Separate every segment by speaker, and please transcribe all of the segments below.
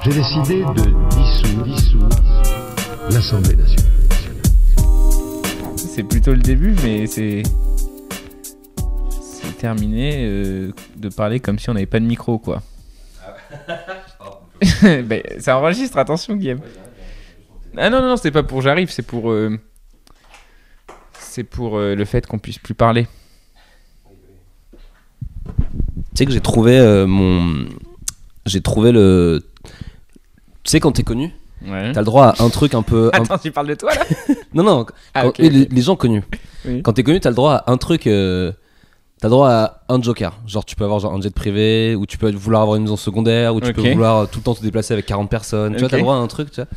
Speaker 1: j'ai décidé de dissoudre l'Assemblée nationale.
Speaker 2: C'est plutôt le début, mais c'est terminé de parler comme si on n'avait pas de micro, quoi. Ben, ça enregistre, attention, Guillaume. Ah non, c'est pas pour j'arrive, c'est pour le fait qu'on puisse plus parler.
Speaker 3: Tu sais que j'ai trouvé le... Tu sais quand t'es connu,
Speaker 2: Ouais.
Speaker 3: t'as le droit à un truc un peu...
Speaker 2: Attends, tu parles de toi, là?
Speaker 3: Non,
Speaker 2: okay.
Speaker 3: Les gens connus.
Speaker 2: Oui.
Speaker 3: Quand t'es connu, t'as le droit à un truc... T'as le droit à un joker. Genre tu peux avoir genre un jet privé, ou tu peux vouloir avoir une maison secondaire, ou tu peux vouloir tout le temps te déplacer avec 40 personnes. Tu vois, t'as le droit à un truc, tu vois.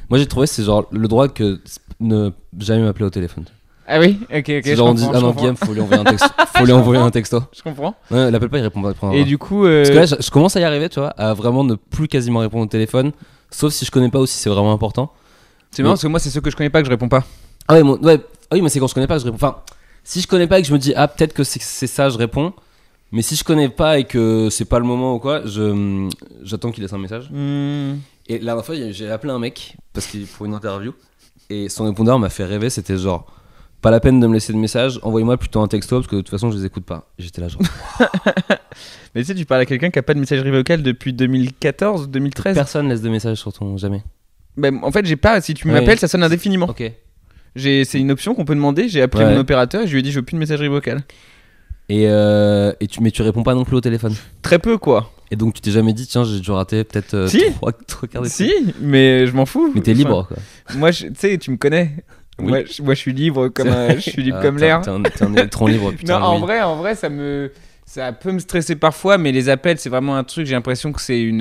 Speaker 3: Moi j'ai trouvé c'est genre le droit que ne jamais m'appeler au téléphone.
Speaker 2: Ah oui, ok.
Speaker 3: C'est genre on dit ah non Guillaume, faut lui envoyer un texto. Faut lui envoyer un texto.
Speaker 2: Je comprends.
Speaker 3: Ouais, l'appelle pas, il répond pas.
Speaker 2: Et du coup...
Speaker 3: Parce que là je commence à y arriver, tu vois, à vraiment ne plus quasiment répondre au téléphone, sauf si je connais pas ou si c'est vraiment important.
Speaker 2: C'est marrant parce que moi c'est ceux que je connais pas que je réponds pas.
Speaker 3: Ah ouais, oui mais c'est quand je connais pas que je réponds. Enfin, si je connais pas et que je me dis ah peut-être que c'est ça, je réponds. Mais si je connais pas et que c'est pas le moment ou quoi, j'attends qu'il laisse un message. Et la dernière fois, j'ai appelé un mec pour une interview, et son répondeur m'a fait rêver. C'était genre pas la peine de me laisser de message, envoyez-moi plutôt un texto parce que de toute façon je les écoute pas. Et j'étais là genre.
Speaker 2: Mais tu sais, tu parles à quelqu'un qui a pas de messagerie vocale depuis 2014, 2013.
Speaker 3: Personne laisse de message sur ton jamais.
Speaker 2: Bah, en fait, j'ai pas. Si tu m'appelles, ça sonne indéfiniment.
Speaker 3: Ok.
Speaker 2: C'est une option qu'on peut demander. J'ai appelé mon opérateur et je lui ai dit je veux plus de messagerie vocale.
Speaker 3: Mais tu réponds pas non plus au téléphone.
Speaker 2: Très peu quoi.
Speaker 3: Et donc tu t'es jamais dit tiens j'ai dû rater peut-être
Speaker 2: si
Speaker 3: 3 quarts des
Speaker 2: Si, mais je m'en fous.
Speaker 3: Mais t'es libre quoi.
Speaker 2: Moi tu sais tu me connais. Oui. Moi je suis libre comme comme l'air.
Speaker 3: T'es un électron libre putain.
Speaker 2: Non en vrai ça peut me stresser parfois, mais les appels c'est vraiment un truc, j'ai l'impression que c'est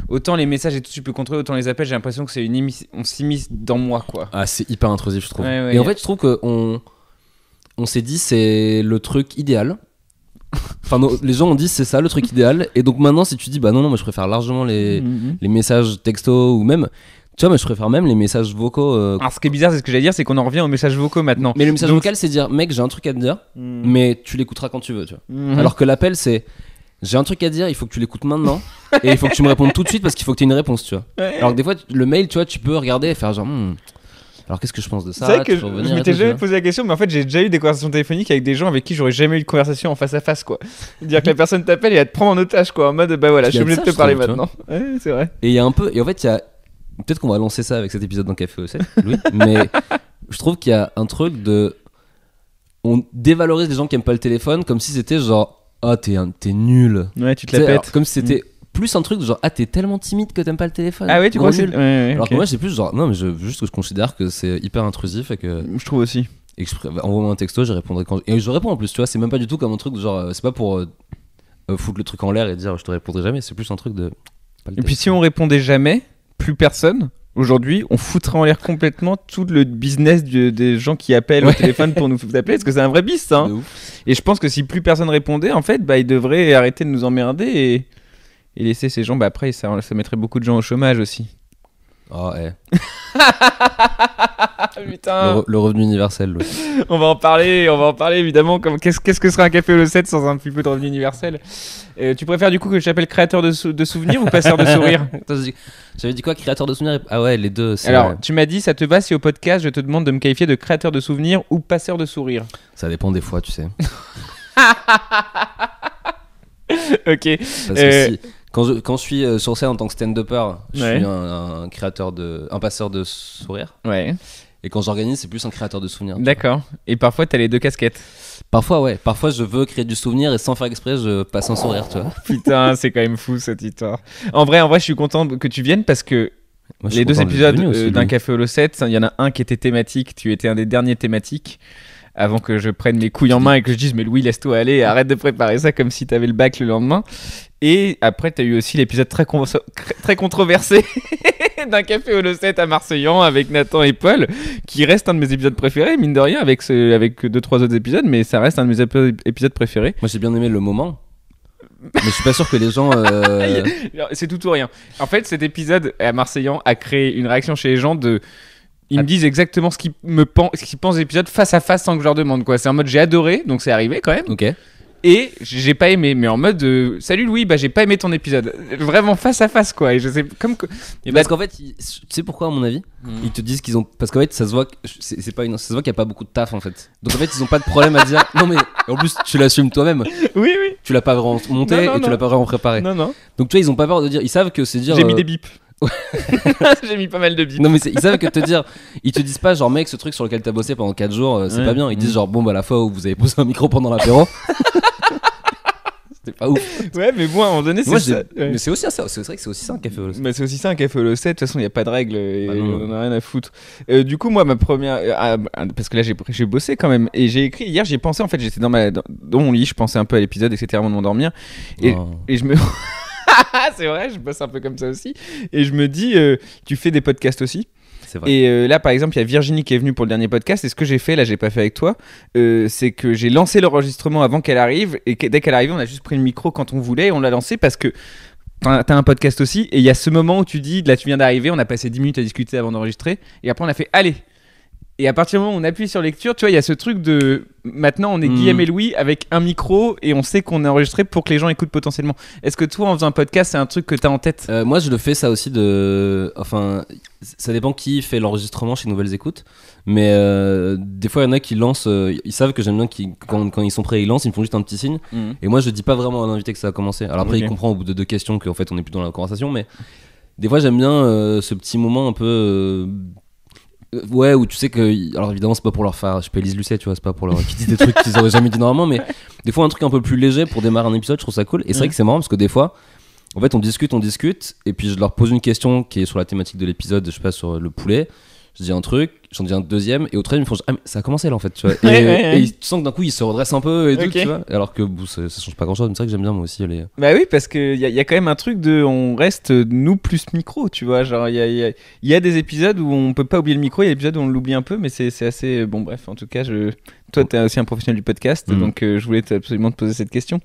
Speaker 2: autant les messages et tout tu peux contrôler, autant les appels j'ai l'impression que c'est on s'immisce dans moi quoi.
Speaker 3: Ah c'est hyper intrusif je trouve.
Speaker 2: Ouais,
Speaker 3: et en fait je trouve que on s'est dit c'est le truc idéal. Enfin les gens ont dit c'est ça le truc idéal, et donc maintenant si tu dis bah non moi je préfère largement les messages texto, ou même tu vois mais je préfère même les messages vocaux.
Speaker 2: Alors ce qui est bizarre c'est ce que j'allais dire, c'est qu'on en revient aux messages vocaux maintenant.
Speaker 3: Mais le message vocal c'est dire mec j'ai un truc à te dire mais tu l'écouteras quand tu veux, tu vois. Alors que l'appel c'est j'ai un truc à dire, il faut que tu l'écoutes maintenant et il faut que tu me répondes tout de suite parce qu'il faut que tu aies une réponse, tu vois. Alors que des fois le mail tu vois tu peux regarder et faire genre alors qu'est-ce que je pense de ça?
Speaker 2: C'est vrai que je m'étais jamais posé la question, mais en fait j'ai déjà eu des conversations téléphoniques avec des gens avec qui j'aurais jamais eu de conversation en face à face quoi. Dire que la personne t'appelle et elle te prend en otage quoi, en mode bah voilà, je suis obligé de te parler maintenant. Ouais, c'est vrai.
Speaker 3: Et il y a un peu, et en fait il y a, peut-être qu'on va lancer ça avec cet épisode d'un café au 7, Louis, mais je trouve qu'il y a un truc on dévalorise les gens qui aiment pas le téléphone comme si c'était genre ah t'es nul.
Speaker 2: Ouais, tu te la pètes.
Speaker 3: Comme si c'était plus un truc de genre ah t'es tellement timide que t'aimes pas le téléphone.
Speaker 2: Ah ouais tu crois que c'est
Speaker 3: alors que moi c'est plus genre non mais juste que je considère que c'est hyper intrusif et que
Speaker 2: je trouve aussi
Speaker 3: et que envoie-moi un texto, je répondrai quand et je réponds en plus, tu vois, c'est même pas du tout comme un truc de genre c'est pas pour foutre le truc en l'air et dire je te répondrai jamais, c'est plus un truc de
Speaker 2: et puis si on répondait jamais, plus personne aujourd'hui, on foutrait en l'air complètement tout le business des gens qui appellent au téléphone pour nous appeler, parce que c'est un vrai bis ça, hein. Et je pense que si plus personne répondait en fait, bah ils devraient arrêter de nous emmerder et laisser ces gens, bah après ça mettrait beaucoup de gens au chômage aussi.
Speaker 3: Oh
Speaker 2: putain.
Speaker 3: Le revenu universel.
Speaker 2: on va en parler évidemment. Qu'est-ce que serait un café au 7 sans un petit peu de revenu universel? Tu préfères du coup que je t'appelle créateur de souvenirs ou passeur de sourires?
Speaker 3: J'avais dit quoi, créateur de souvenirs? Ah ouais, les deux.
Speaker 2: Alors tu m'as dit ça te va si au podcast je te demande de me qualifier de créateur de souvenirs ou passeur de sourires?
Speaker 3: Ça dépend des fois, tu sais.
Speaker 2: Ok.
Speaker 3: Parce que si quand je suis sur scène en tant que stand-upper, je suis un passeur de sourires.
Speaker 2: Ouais.
Speaker 3: Et quand j'organise, c'est plus un créateur de souvenirs.
Speaker 2: D'accord. Et parfois, t'as les deux casquettes.
Speaker 3: Parfois, ouais. Parfois, je veux créer du souvenir et sans faire exprès, je passe un sourire, tu vois.
Speaker 2: Putain, c'est quand même fou cette histoire. En vrai, je suis content que tu viennes parce que les deux épisodes d'un Café Holo 7, il y en a un qui était thématique. Tu étais un des derniers thématiques. Avant que je prenne mes couilles en main et que je dise mais Louis laisse-toi aller, arrête de préparer ça comme si t'avais le bac le lendemain. Et après t'as eu aussi l'épisode très controversé d'un Café Holo 7 à Marseillan avec Nathan et Paul, qui reste un de mes épisodes préférés mine de rien, avec 2-3 autres épisodes, mais ça reste un de mes épisodes préférés.
Speaker 3: Moi j'ai bien aimé le moment, mais je suis pas sûr que les gens
Speaker 2: c'est tout ou rien. En fait cet épisode à Marseillan a créé une réaction chez les gens ils me disent exactement ce qu'ils pensent de l'épisode face à face sans que je leur demande quoi. C'est en mode j'ai adoré, donc c'est arrivé quand même.
Speaker 3: Ok.
Speaker 2: Et j'ai pas aimé, mais en mode salut Louis, j'ai pas aimé ton épisode. Vraiment face à face, quoi. Et je sais, comme que.
Speaker 3: Et parce qu'en fait, tu sais pourquoi, à mon avis ils te disent qu'ils ont. Parce qu'en fait, ça se voit ça se voit qu'il n'y a pas beaucoup de taf, en fait. Donc en fait, ils ont pas de problème à dire. Non, mais en plus, tu l'assumes toi-même.
Speaker 2: Oui.
Speaker 3: Tu l'as pas vraiment monté tu l'as pas vraiment préparé.
Speaker 2: Non.
Speaker 3: Donc tu vois, ils ont pas peur de dire. Ils savent que c'est dire.
Speaker 2: J'ai mis des bips. J'ai mis pas mal de bips.
Speaker 3: Non, mais ils savent que te dire. Ils te disent pas, genre, mec, ce truc sur lequel t'as bossé pendant 4 jours, c'est pas bien. Ils disent, genre, bon, la fois où vous avez posé un micro pendant l'apéro. C'était pas ouf.
Speaker 2: Ouais, mais bon, à un moment donné, c'est ça.
Speaker 3: Mais c'est aussi ça. C'est vrai que c'est aussi ça un café au 7.
Speaker 2: Mais c'est aussi ça un café au 7. De toute façon, il n'y a pas de règles et on n'a rien à foutre. Du coup, moi, ma première. Parce que là, j'ai bossé quand même. Et j'ai écrit. Hier, j'ai pensé, en fait, j'étais dans mon lit, je pensais un peu à l'épisode, etc. avant de m'endormir. Et je me. C'est vrai, je bosse un peu comme ça aussi. Et je me dis, tu fais des podcasts aussi.
Speaker 3: C'est vrai.
Speaker 2: Et là, par exemple, il y a Virginie qui est venue pour le dernier podcast. Et ce que j'ai fait, là, j'ai pas fait avec toi, c'est que j'ai lancé l'enregistrement avant qu'elle arrive. Et dès qu'elle arrive, on a juste pris le micro quand on voulait. Et on l'a lancé parce que t'as un podcast aussi. Et il y a ce moment où tu dis, là, tu viens d'arriver. On a passé 10 minutes à discuter avant d'enregistrer. Et après, on a fait, allez. Et à partir du moment où on appuie sur lecture, tu vois, il y a ce truc de maintenant on est Guillaume et Louis avec un micro et on sait qu'on est enregistré pour que les gens écoutent potentiellement. Est-ce que toi, en faisant un podcast, c'est un truc que t'as en tête ?
Speaker 3: Moi, je le fais ça aussi enfin, ça dépend qui fait l'enregistrement chez Nouvelles Écoutes. Mais des fois, il y en a qui lancent. Ils savent que j'aime bien quand ils sont prêts, ils lancent, ils me font juste un petit signe. Et moi, je dis pas vraiment à l'invité que ça a commencé. Alors après, il comprend au bout de 2 questions qu'en fait, on est plus dans la conversation. Mais des fois, j'aime bien ce petit moment un peu. Ouais, où tu sais que. Alors évidemment, c'est pas pour leur faire. Je peux Élise Lucet, tu vois, c'est pas pour leur. Qui disent des trucs qu'ils auraient jamais dit normalement, mais des fois, un truc un peu plus léger pour démarrer un épisode, je trouve ça cool. Et c'est vrai que c'est marrant parce que des fois, en fait, on discute, et puis je leur pose une question qui est sur la thématique de l'épisode, je sais pas, sur le poulet. Je dis un truc, j'en dis un deuxième, et au troisième, ils me font ah, mais ça a commencé là en fait, tu vois. Et tu sens que d'un coup, ils se redressent un peu et tout, tu vois. Alors que ça change pas grand chose, mais c'est vrai que j'aime bien moi aussi les.
Speaker 2: Bah oui, parce qu'il y a quand même un truc de. On reste nous plus micro, tu vois. Genre, il y a des épisodes où on peut pas oublier le micro, il y a des épisodes où on l'oublie un peu, mais c'est assez. Bon, bref, en tout cas, toi, t'es aussi un professionnel du podcast, donc je voulais absolument te poser cette question.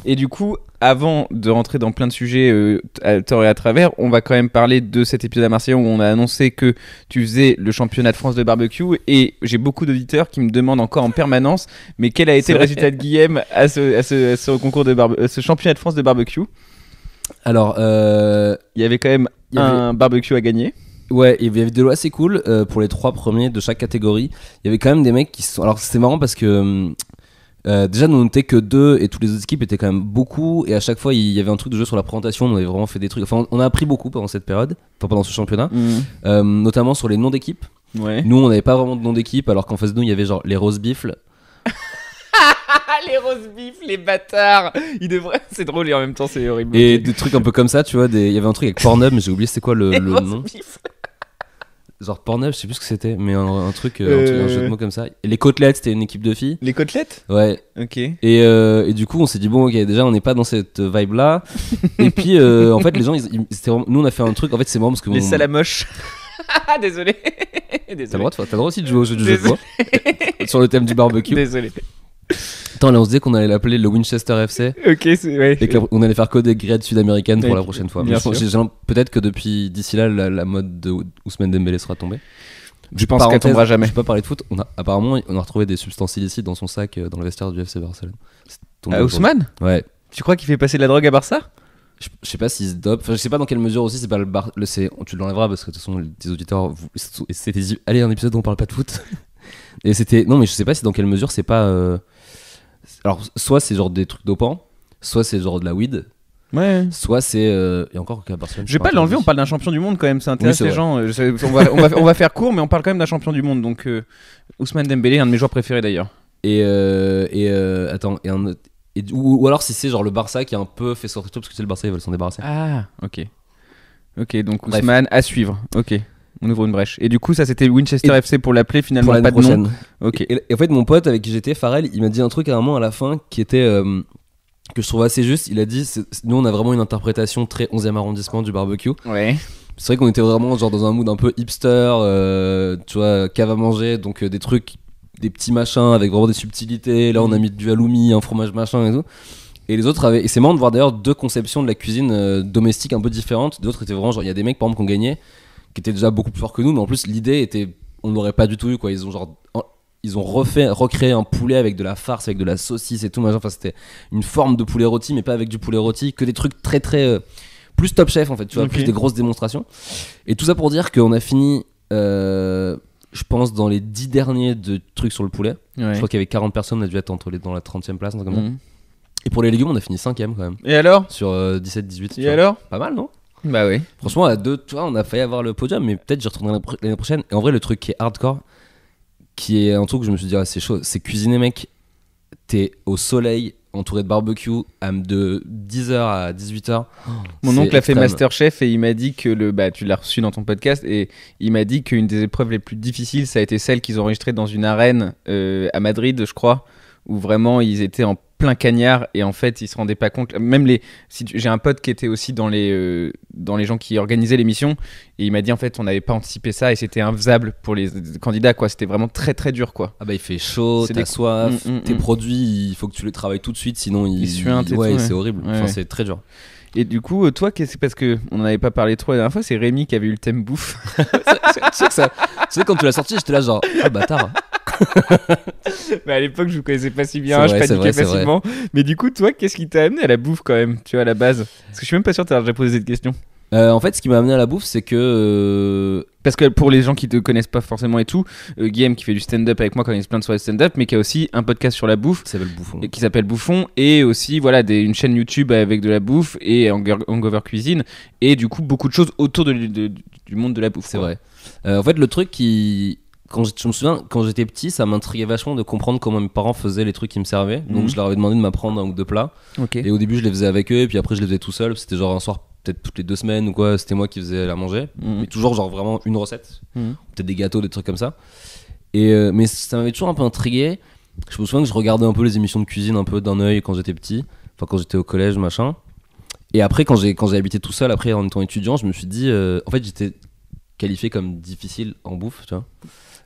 Speaker 2: Et du coup, avant de rentrer dans plein de sujets à tort et à travers, on va quand même parler de cet épisode à Marseille où on a annoncé que tu faisais le championnat de France de barbecue. Et j'ai beaucoup d'auditeurs qui me demandent encore en permanence, mais quel a été le résultat de Guillaume à ce concours de ce championnat de France de barbecue ?
Speaker 3: Alors,
Speaker 2: il y avait quand même un barbecue à gagner.
Speaker 3: Ouais, il y avait des lots assez cool pour les 3 premiers de chaque catégorie. Il y avait quand même des mecs qui sont. Alors, c'était marrant parce que. Déjà nous on n'était que 2 et toutes les autres équipes étaient quand même beaucoup, et à chaque fois il y avait un truc de jeu sur la présentation, on avait vraiment fait des trucs, enfin on a appris beaucoup pendant cette période, pendant ce championnat, notamment sur les noms d'équipes.
Speaker 2: Ouais.
Speaker 3: Nous on n'avait pas vraiment de nom d'équipe, alors qu'en face de nous il y avait genre les roast beef.
Speaker 2: Les roast beef, les bâtards. C'est drôle et en même temps c'est horrible.
Speaker 3: Et des trucs un peu comme ça, tu vois, il y avait un truc avec Pornhub, mais j'ai oublié c'était quoi le nom. Genre Pornhub, je sais plus ce que c'était, mais un truc, un jeu de mots comme ça. Et les côtelettes, c'était une équipe de filles.
Speaker 2: Les côtelettes ?
Speaker 3: Ouais.
Speaker 2: Ok.
Speaker 3: Et du coup, on s'est dit, bon, ok, déjà, on n'est pas dans cette vibe-là. Et puis, en fait, les gens, nous, on a fait un truc, en fait, c'est marrant parce que.
Speaker 2: Les salamoches. Désolé.
Speaker 3: T'as le droit aussi de jouer au jeu du jeu de mots sur le thème du barbecue.
Speaker 2: Désolé.
Speaker 3: Attends, là, on se disait qu'on allait l'appeler le Winchester FC.
Speaker 2: Ok, ouais.
Speaker 3: Et qu'on allait faire que des grades sud-américaines pour la prochaine fois.
Speaker 2: Mais
Speaker 3: peut-être que d'ici là, la mode de Ousmane Dembélé sera tombée.
Speaker 2: Je pense qu'elle tombera jamais.
Speaker 3: Je peux pas parler de foot. Apparemment, on a retrouvé des substances illicites dans son sac dans le vestiaire du FC Barcelone.
Speaker 2: Ousmane ?
Speaker 3: Ouais.
Speaker 2: Tu crois qu'il fait passer de la drogue à Barça ?
Speaker 3: Je sais pas s'il se dope. Enfin, je sais pas dans quelle mesure aussi. C'est pas tu l'enlèveras parce que de toute façon, tes auditeurs. C'était dit, allez, un épisode où on parle pas de foot. Et c'était. Non, mais je sais pas si dans quelle mesure c'est pas. Alors, soit c'est genre des trucs dopants, soit c'est genre de la weed.
Speaker 2: Ouais.
Speaker 3: Soit c'est. Et encore qu'à Barcelone.
Speaker 2: Je vais pas l'enlever, on parle d'un champion du monde quand même, ça intéresse les gens. On va faire court, mais on parle quand même d'un champion du monde. Donc, Ousmane Dembélé, un de mes joueurs préférés d'ailleurs.
Speaker 3: Attends, ou alors si c'est genre le Barça qui a un peu fait sortir tout parce que c'est le Barça, ils veulent s'en débarrasser.
Speaker 2: Ah, ok. Ok, donc Ousmane à suivre. Ok. On ouvre une brèche. Et du coup, ça c'était Winchester FC pour l'appeler, finalement
Speaker 3: pour
Speaker 2: pas de
Speaker 3: prochaine.
Speaker 2: nom. Ok.
Speaker 3: Et en fait, mon pote avec qui j'étais, Farrell, il m'a dit un truc à un moment à la fin qui était que je trouve assez juste. Il a dit nous, on a vraiment une interprétation très 11e arrondissement du barbecue.
Speaker 2: Ouais.
Speaker 3: C'est vrai qu'on était vraiment genre dans un mood un peu hipster, tu vois, cave à manger, donc des trucs, des petits machins avec vraiment des subtilités. Là, on a mis du halloumi, un fromage machin et tout. Et les autres avaient. Et c'est marrant de voir d'ailleurs 2 conceptions de la cuisine domestique un peu différentes. D'autres étaient vraiment genre, il y a des mecs par exemple qui ont gagné, qui étaient déjà beaucoup plus forts que nous, mais en plus l'idée était, on l'aurait pas du tout eu quoi. Ils ont genre ils ont recréé un poulet avec de la farce, avec de la saucisse et tout machin. Enfin, c'était une forme de poulet rôti, mais pas avec du poulet rôti, que des trucs très très plus Top Chef en fait, tu vois, plus des grosses démonstrations. Et tout ça pour dire qu'on a fini, je pense, dans les 10 derniers de trucs sur le poulet. Je crois qu'il y avait 40 personnes, on a dû être dans la 30e place, comme ça. Et pour les légumes, on a fini 5e quand même.
Speaker 2: Et alors ?
Speaker 3: Sur 17-18.
Speaker 2: Et alors ?
Speaker 3: Pas mal, non ?
Speaker 2: Bah oui.
Speaker 3: Franchement, à 2, tu vois, on a failli avoir le podium, mais peut-être j'y retournerai l'année prochaine. Et en vrai, le truc qui est hardcore, qui est un truc que je me suis dit, c'est chaud, c'est cuisiner, mec. T'es au soleil, entouré de barbecue, de 10h à 18h.
Speaker 2: Mon oncle a fait Masterchef et il m'a dit que tu l'as reçu dans ton podcast, et il m'a dit qu'une des épreuves les plus difficiles, ça a été celle qu'ils ont enregistrée dans une arène à Madrid, je crois, où vraiment ils étaient en plein cagnard et en fait ils se rendaient pas compte. Même j'ai un pote qui était aussi dans les gens qui organisaient l'émission, et il m'a dit en fait on n'avait pas anticipé ça et c'était infaisable pour les candidats, quoi. C'était vraiment très très dur, quoi.
Speaker 3: Ah bah il fait chaud, t'as soif, tes produits il faut que tu les travailles tout de suite, sinon ils
Speaker 2: suintent.
Speaker 3: C'est horrible. Enfin, c'est très dur.
Speaker 2: Et du coup, toi, c'est parce que on n'en avait pas parlé trop la dernière fois, c'est Rémi qui avait eu le thème bouffe.
Speaker 3: Tu sais, quand tu l'as sorti, j'étais là genre, ah bâtard.
Speaker 2: Mais à l'époque, je vous connaissais pas si bien, je paniquais facilement. Mais du coup, toi, qu'est-ce qui t'a amené à la bouffe quand même, tu vois, à la base ? Parce que je suis même pas sûr que t'as déjà posé cette question.
Speaker 3: En fait, ce qui m'a amené à la bouffe, c'est que
Speaker 2: parce que pour les gens qui te connaissent pas forcément et tout, Guillaume qui fait du stand-up avec moi quand il y a plein de soirées de stand-up, mais qui a aussi un podcast sur la bouffe qui s'appelle Bouffon, et aussi voilà une chaîne YouTube avec de la bouffe et Hangover Cuisine, et du coup beaucoup de choses autour du monde de la bouffe.
Speaker 3: C'est vrai. En fait, le truc je me souviens, quand j'étais petit, ça m'intriguait vachement de comprendre comment mes parents faisaient les trucs qui me servaient. Donc je leur avais demandé de m'apprendre un ou deux plats. Et au début, je les faisais avec eux, et puis après, je les faisais tout seul. C'était genre un soir, peut-être toutes les 2 semaines ou quoi, c'était moi qui faisais la manger. Mais toujours genre vraiment une recette. Peut-être des gâteaux, des trucs comme ça. Mais ça m'avait toujours un peu intrigué. Je me souviens que je regardais un peu les émissions de cuisine un peu d'un œil quand j'étais petit. Enfin, quand j'étais au collège, machin. Et après, quand j'ai habité tout seul, après en étant étudiant, je me suis dit... en fait, j'étais qualifié comme difficile en bouffe, tu vois.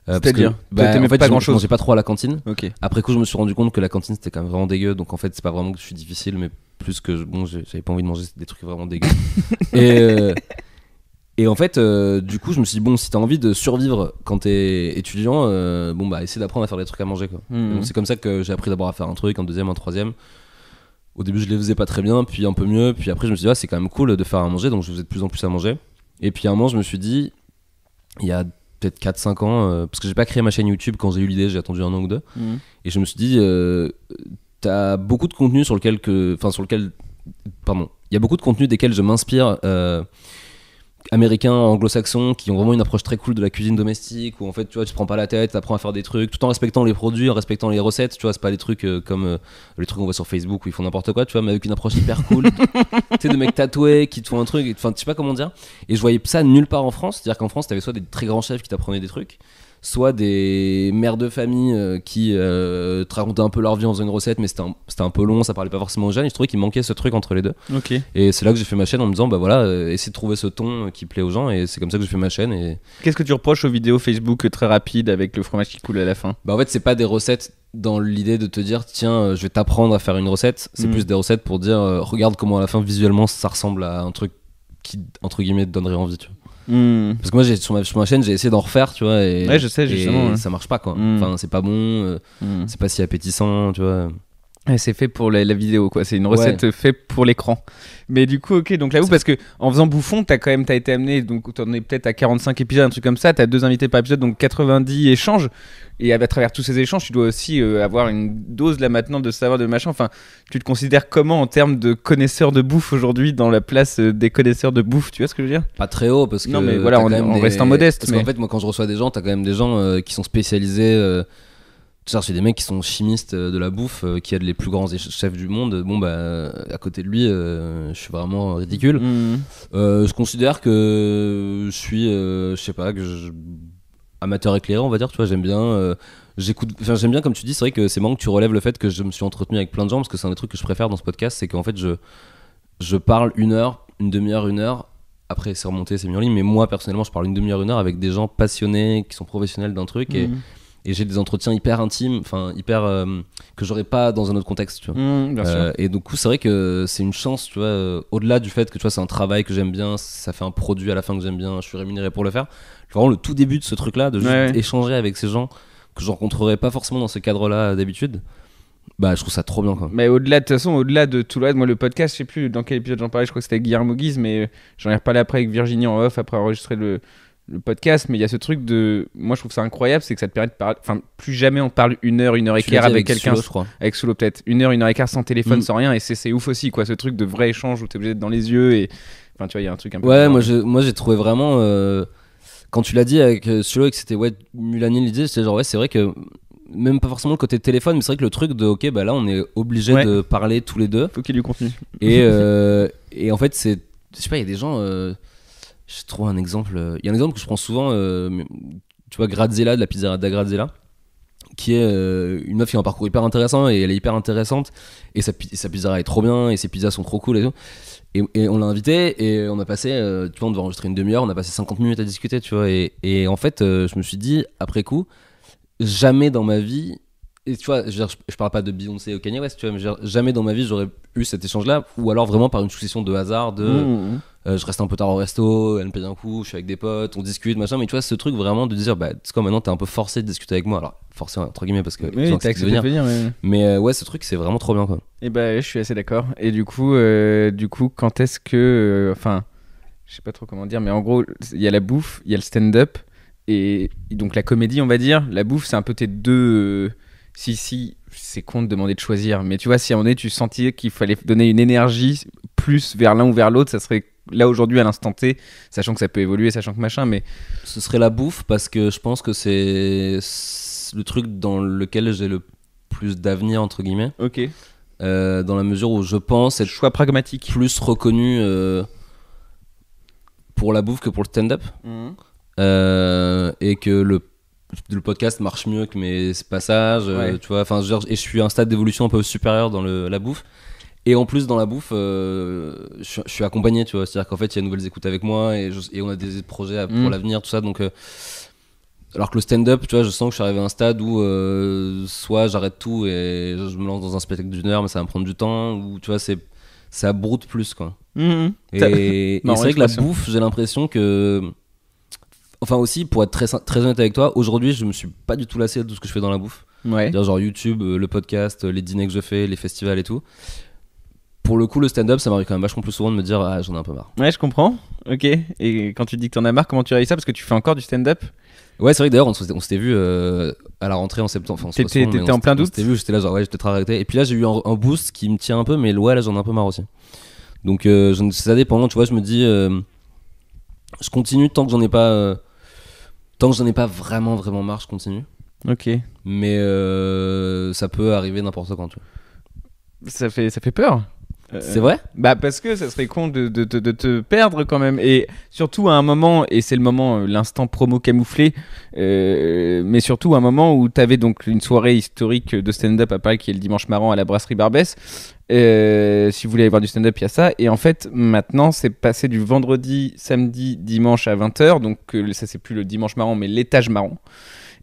Speaker 2: C'est-à-dire
Speaker 3: en fait,
Speaker 2: pas grand chose.
Speaker 3: Je mangeais pas trop à la cantine.
Speaker 2: Okay.
Speaker 3: Après coup, je me suis rendu compte que la cantine c'était quand même vraiment dégueu. Donc en fait, c'est pas vraiment que je suis difficile, mais plus que j'avais pas envie de manger des trucs vraiment dégueux. et en fait, du coup, je me suis dit bon, si t'as envie de survivre quand t'es étudiant, essaie d'apprendre à faire des trucs à manger, quoi. Donc c'est comme ça que j'ai appris d'abord à faire un truc, un deuxième, un troisième. Au début, je les faisais pas très bien, puis un peu mieux. Puis après, je me suis dit c'est quand même cool de faire à manger, donc je faisais de plus en plus à manger. Et puis à un moment, je me suis dit, il y a peut-être 4-5 ans, parce que j'ai pas créé ma chaîne YouTube quand j'ai eu l'idée, j'ai attendu 1 an ou 2. Et je me suis dit, t'as beaucoup de contenu il y a beaucoup de contenu desquels je m'inspire, américains, anglo-saxons, qui ont vraiment une approche très cool de la cuisine domestique, où en fait tu vois, tu te prends pas la tête, t'apprends à faire des trucs tout en respectant les produits, en respectant les recettes, tu vois, c'est pas des trucs comme les trucs qu'on voit sur Facebook où ils font n'importe quoi, tu vois, mais avec une approche hyper cool. Tu sais, de mecs tatoués qui te font un truc, enfin tu sais pas comment dire. Et je voyais ça nulle part en France, c'est-à-dire qu'en France t'avais soit des très grands chefs qui t'apprenaient des trucs, soit des mères de famille qui te racontaient un peu leur vie en faisant une recette, mais c'était un peu long, ça parlait pas forcément aux jeunes, et je trouvais qu'il manquait ce truc entre les deux. Et c'est là que j'ai fait ma chaîne en me disant essayer de trouver ce ton qui plaît aux gens, et c'est comme ça que j'ai fait ma chaîne. Et
Speaker 2: qu'est-ce que tu reproches aux vidéos Facebook très rapides avec le fromage qui coule à la fin ?
Speaker 3: En fait, c'est pas des recettes dans l'idée de te dire tiens, je vais t'apprendre à faire une recette, c'est plus des recettes pour dire regarde comment à la fin visuellement ça ressemble à un truc qui entre guillemets te donnerait envie, tu vois. Parce que moi sur ma chaîne j'ai essayé d'en refaire, tu vois, et
Speaker 2: je sais, justement,
Speaker 3: ça marche pas, quoi. Enfin c'est pas bon, c'est pas si appétissant, tu vois.
Speaker 2: C'est fait pour la vidéo, quoi. C'est une recette faite pour l'écran. Mais du coup, donc là, parce que en faisant Bouffon, t'as été amené, donc t'en es peut-être à 45 épisodes, un truc comme ça. T'as 2 invités par épisode, donc 90 échanges. Et à travers tous ces échanges, tu dois aussi avoir une dose là maintenant de savoir de machin. Enfin, tu te considères comment en termes de connaisseurs de bouffe aujourd'hui dans la place des connaisseurs de bouffe, tu vois ce que je veux dire ?
Speaker 3: Pas très haut, parce que
Speaker 2: non, mais voilà, on reste en modeste.
Speaker 3: Parce qu'en fait, moi quand je reçois des gens, t'as quand même des gens qui sont spécialisés. C'est des mecs qui sont chimistes de la bouffe, qui aident les plus grands chefs du monde. À côté de lui, je suis vraiment ridicule. Je considère que je suis, amateur éclairé, on va dire. Tu vois, j'aime bien. J'aime bien, comme tu dis. C'est vrai que c'est marrant que tu relèves le fait que je me suis entretenu avec plein de gens, parce que c'est un des trucs que je préfère dans ce podcast, c'est qu'en fait, je parle 1 heure, une demi-heure, 1 heure. Après, c'est remonté, c'est mis en ligne. Mais moi, personnellement, je parle une demi-heure, 1 heure avec des gens passionnés, qui sont professionnels d'un truc. Et j'ai des entretiens hyper intimes, que j'aurais pas dans un autre contexte, tu vois.
Speaker 2: Bien sûr.
Speaker 3: Et du coup, c'est vrai que c'est une chance, tu vois, au-delà du fait que tu vois, c'est un travail que j'aime bien, ça fait un produit à la fin que j'aime bien, je suis rémunéré pour le faire. Vraiment le tout début de ce truc-là, de juste échanger avec ces gens que je rencontrerais pas forcément dans ce cadre-là d'habitude. Bah, je trouve ça trop bien, quoi.
Speaker 2: Mais au-delà, de toute façon, au-delà de tout le reste, moi, le podcast, je sais plus dans quel épisode j'en parlais, je crois que c'était avec Guillermo Guise, mais j'en ai reparlé après avec Virginie en off, après enregistrer le podcast. Mais il y a ce truc de. Moi, je trouve ça incroyable, c'est que ça te permet de parler. Enfin, plus jamais on parle 1 heure, 1 heure et quart avec quelqu'un.
Speaker 3: Soulo, je crois.
Speaker 2: Avec Soulo, peut-être. 1 heure, 1 heure et quart sans téléphone, sans rien. Et c'est ouf aussi, quoi. Ce truc de vrai échange où t'es obligé d'être dans les yeux. Et. Enfin, tu vois, il y a un truc un peu.
Speaker 3: Ouais, moi, j'ai trouvé vraiment. Quand tu l'as dit avec Soulo et que c'était Mulani l'idée, c'était genre, ouais, c'est vrai que. Même pas forcément le côté téléphone, mais c'est vrai que le truc de ok, bah là on est obligé de parler tous les deux.
Speaker 2: Faut qu'il y ait du contenu.
Speaker 3: Et en fait, c'est. Je sais pas, il y a des gens. Je trouve un exemple. Il y a un exemple que je prends souvent. Tu vois, Grazella, de la pizzeria da Grazella, qui est une meuf qui a un parcours hyper intéressant et elle est hyper intéressante. Et sa pizzeria est trop bien et ses pizzas sont trop cool et tout. Et on l'a invité et on a passé. Tu vois, on devait enregistrer une demi-heure, on a passé 50 minutes à discuter, tu vois. Et en fait, je me suis dit, après coup. Jamais dans ma vie, et tu vois, je parle pas de Beyoncé ou Kanye West, tu vois, mais jamais dans ma vie j'aurais eu cet échange-là, ou alors vraiment par une succession de hasard, je reste un peu tard au resto, elle me paye un coup, je suis avec des potes, on discute, machin, mais tu vois, ce truc vraiment de dire, bah, c'est quoi, maintenant t'es un peu forcé de discuter avec moi, alors forcé entre guillemets parce que
Speaker 2: oui, t'as accepté de venir,
Speaker 3: mais ouais, ce truc c'est vraiment trop bien, quoi.
Speaker 2: Et bah, je suis assez d'accord. Et du coup, quand est-ce que, enfin, je sais pas trop comment dire, mais en gros, il y a la bouffe, il y a le stand-up. Et donc la comédie, on va dire, la bouffe, c'est un peu tes deux. Si, c'est con de demander de choisir, mais tu vois, si à un moment donné tu sentais qu'il fallait donner une énergie plus vers l'un ou vers l'autre, ça serait là aujourd'hui à l'instant T, sachant que ça peut évoluer, sachant que machin, mais.
Speaker 3: Ce serait la bouffe parce que je pense que c'est le truc dans lequel j'ai le plus d'avenir, entre guillemets.
Speaker 2: Ok.
Speaker 3: Dans la mesure où je pense être
Speaker 2: choix pragmatique.
Speaker 3: Plus reconnu pour la bouffe que pour le stand-up. Et que le podcast marche mieux que mes passages, tu vois, enfin, et je suis à un stade d'évolution un peu supérieur dans la bouffe. Et en plus, dans la bouffe, je suis accompagné, tu vois, c'est-à-dire qu'en fait, il y a de nouvelles écoutes avec moi et on a des projets pour l'avenir, tout ça. Donc, alors que le stand-up, tu vois, je sens que je suis arrivé à un stade où soit j'arrête tout et je me lance dans un spectacle d'1 heure, mais ça va me prendre du temps, ou tu vois, ça broute plus, quoi. Et c'est vrai que la bouffe, j'ai l'impression que. Enfin aussi, pour être très honnête avec toi, aujourd'hui je me suis pas du tout lassé de tout ce que je fais dans la bouffe. Genre YouTube, le podcast, les dîners que je fais, les festivals et tout. Pour le coup, le stand-up, ça m'arrive quand même vachement plus souvent de me dire ah, j'en ai un peu marre.
Speaker 2: Ouais, je comprends. Ok. Et quand tu dis que t'en as marre, comment tu réalises ça? Parce que tu fais encore du stand-up?
Speaker 3: Ouais, c'est vrai que d'ailleurs on s'était vu à la rentrée en septembre. Enfin,
Speaker 2: t'étais en plein doute?
Speaker 3: On s'était vu, j'étais là genre ouais, je vais peut-être arrêter. Et puis là j'ai eu un boost qui me tient un peu, mais ouais, là j'en ai un peu marre aussi. Donc ça dépend, tu vois, je me dis je continue tant que j'en ai pas vraiment marre, je continue.
Speaker 2: Ok.
Speaker 3: Mais ça peut arriver n'importe quand, tu vois.
Speaker 2: Ça fait peur.
Speaker 3: C'est vrai?
Speaker 2: Bah parce que ça serait con de te perdre quand même, et surtout à un moment, et c'est le moment, l'instant promo camouflé, mais surtout à un moment où t'avais donc une soirée historique de stand-up à Paris qui est le dimanche marrant à la brasserie Barbès. Si vous voulez aller voir du stand-up, il y a ça. Et en fait maintenant c'est passé du vendredi, samedi, dimanche à 20h, donc ça c'est plus le dimanche marrant mais l'étage marrant.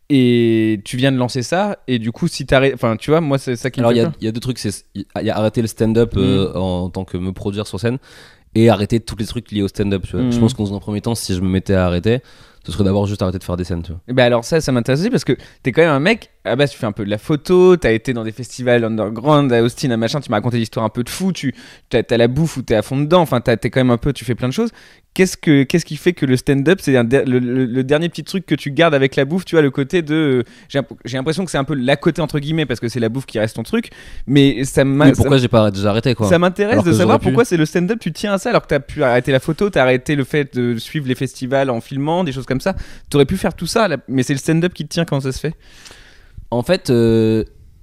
Speaker 2: Et tu viens de lancer ça, et du coup, si t'arrêtes. Enfin, tu vois, moi, c'est ça qui me fait peur.
Speaker 3: Il y a deux trucs. Il y a arrêter le stand-up en tant que me produire sur scène, et arrêter tous les trucs liés au stand-up. Tu vois. Je pense qu'en un premier temps, si je me mettais à arrêter, ce serait d'abord juste arrêter de faire des scènes. Tu vois.
Speaker 2: Et bah alors, ça m'intéresse aussi parce que t'es quand même un mec. À base, tu fais un peu de la photo, t'as été dans des festivals underground, à Austin, à machin, tu m'as raconté l'histoire un peu de fou, t'as la bouffe où t'es à fond dedans, enfin, t'es quand même un peu, tu fais plein de choses. Qu'est-ce qui fait que le stand-up, c'est le dernier petit truc que tu gardes avec la bouffe, tu vois, le côté de. J'ai l'impression que c'est un peu l'à côté, entre guillemets, parce que c'est la bouffe qui reste ton truc, mais ça m'a.
Speaker 3: Mais pourquoi j'ai pas déjà arrêté, quoi?
Speaker 2: Ça m'intéresse de savoir pourquoi c'est le stand-up, tu tiens à ça, alors que t'as pu arrêter la photo, t'as arrêté le fait de suivre les festivals en filmant, des choses comme ça. T'aurais pu faire tout ça, mais c'est le stand-up qui te tient, comment ça se fait?
Speaker 3: En fait,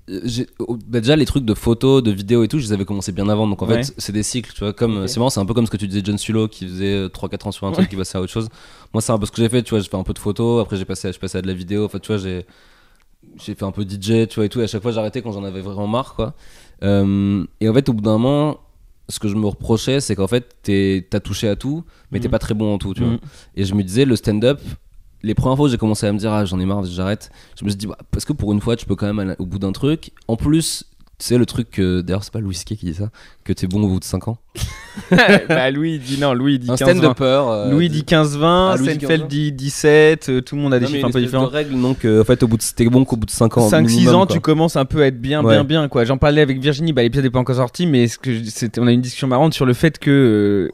Speaker 3: déjà les trucs de photos, de vidéos et tout, je les avais commencé bien avant. Donc en fait, c'est des cycles, tu vois. Comme c'est marrant, c'est un peu comme ce que tu disais, John Sulo qui faisait 3-4 ans sur un truc, qui va faire autre chose. Moi, c'est un peu ce que j'ai fait, tu vois. J'ai fait un peu de photos, après je passais à de la vidéo. Enfin, tu vois, j'ai fait un peu DJ, tu vois, et tout. Et à chaque fois, j'arrêtais quand j'en avais vraiment marre, quoi. Et en fait, au bout d'un moment, ce que je me reprochais, c'est qu'en fait, t'as touché à tout, mais t'es pas très bon en tout, tu vois. Et je me disais, le stand-up. Les premières fois où j'ai commencé à me dire ah j'en ai marre, j'arrête, je me suis dit bah, parce que pour une fois tu peux quand même aller au bout d'un truc. En plus sais le truc que d'ailleurs c'est pas Louis C.K. qui dit ça, que t'es bon au bout de 5 ans.
Speaker 2: Bah Louis dit 15-20.
Speaker 3: stand-upper,
Speaker 2: Louis dit 15-20, Seinfeld dit 17, tout le monde a des chiffres un peu différents.
Speaker 3: De règle, donc en fait t'es bon qu'au bout de 5 ans.
Speaker 2: 5-6 ans, quoi. Tu commences un peu à être bien quoi. J'en parlais avec Virginie, l'épisode n'est pas encore sorti, mais on a eu une discussion marrante sur le fait que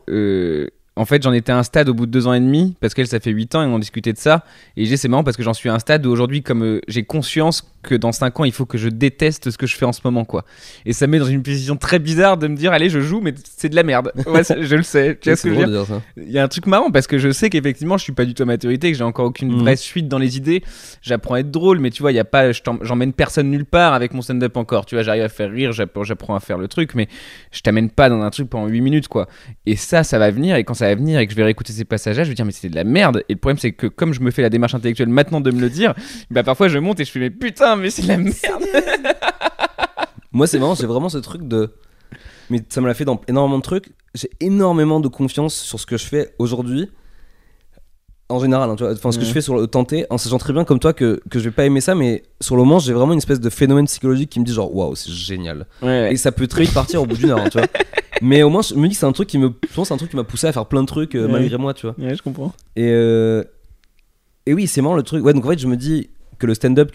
Speaker 2: en fait, j'en étais à un stade au bout de 2 ans et demi, parce qu'elle, ça fait 8 ans et on discutait de ça. Et c'est marrant parce que j'en suis à un stade où aujourd'hui, comme j'ai conscience que dans 5 ans, il faut que je déteste ce que je fais en ce moment, quoi. Et ça me met dans une position très bizarre de me dire, allez, je joue, mais c'est de la merde. Ouais, je le sais. Tu vois ce que je veux dire ? Il y a un truc marrant parce que je sais qu'effectivement, je suis pas du tout à maturité, que j'ai encore aucune vraie suite dans les idées. J'apprends à être drôle, mais tu vois, il y a pas, j'emmène personne nulle part avec mon stand-up encore. Tu vois, j'arrive à faire rire, j'apprends à faire le truc, mais je t'amène pas dans un truc pendant 8 minutes, quoi. Et ça va venir, et quand ça va venir et que je vais réécouter ces passages-là, je vais dire, mais c'est de la merde. Et le problème, c'est que comme je me fais la démarche intellectuelle maintenant de me le dire, bah parfois je monte et je fais, mais putain, mais c'est de la merde.
Speaker 3: Moi, c'est marrant, j'ai vraiment ce truc de. Mais ça me l'a fait dans énormément de trucs. J'ai énormément de confiance sur ce que je fais aujourd'hui. En général, hein, tu vois, enfin, ce que je fais sur le tenter, en sachant très bien comme toi que je vais pas aimer ça, mais sur le moment, j'ai vraiment une espèce de phénomène psychologique qui me dit genre, waouh, c'est génial. Ouais. Et ça peut très vite partir au bout d'une heure, hein, tu vois. Mais au moins, je me dis que c'est un truc qui m'a poussé à faire plein de trucs malgré moi, tu vois.
Speaker 2: Ouais, je comprends.
Speaker 3: Et oui, c'est marrant le truc. Ouais, donc en fait, je me dis que le stand-up,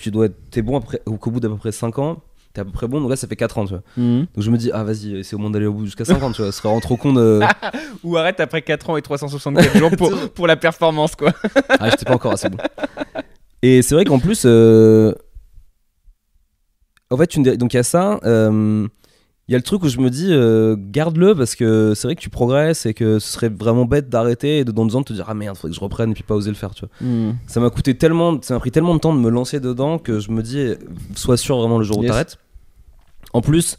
Speaker 3: t'es bon après, ou qu'au bout d'à peu près 5 ans, t'es à peu près bon. Donc là, ça fait 4 ans, tu vois. Donc je me dis, ah vas-y, c'est au moins d'aller au bout jusqu'à 5 ans, tu vois. Ce serait vraiment trop con de.
Speaker 2: Ou arrête après 4 ans et 364 jours pour la performance, quoi.
Speaker 3: Ah, j'étais pas encore assez bon. Et c'est vrai qu'en plus, en fait, donc il y a ça. Il y a le truc où je me dis garde-le parce que c'est vrai que tu progresses et que ce serait vraiment bête d'arrêter et dans 2 ans de te dire ah merde, faudrait que je reprenne et puis pas oser le faire, tu vois. Ça m'a pris tellement de temps de me lancer dedans que je me dis sois sûr vraiment le jour où t'arrêtes. En plus,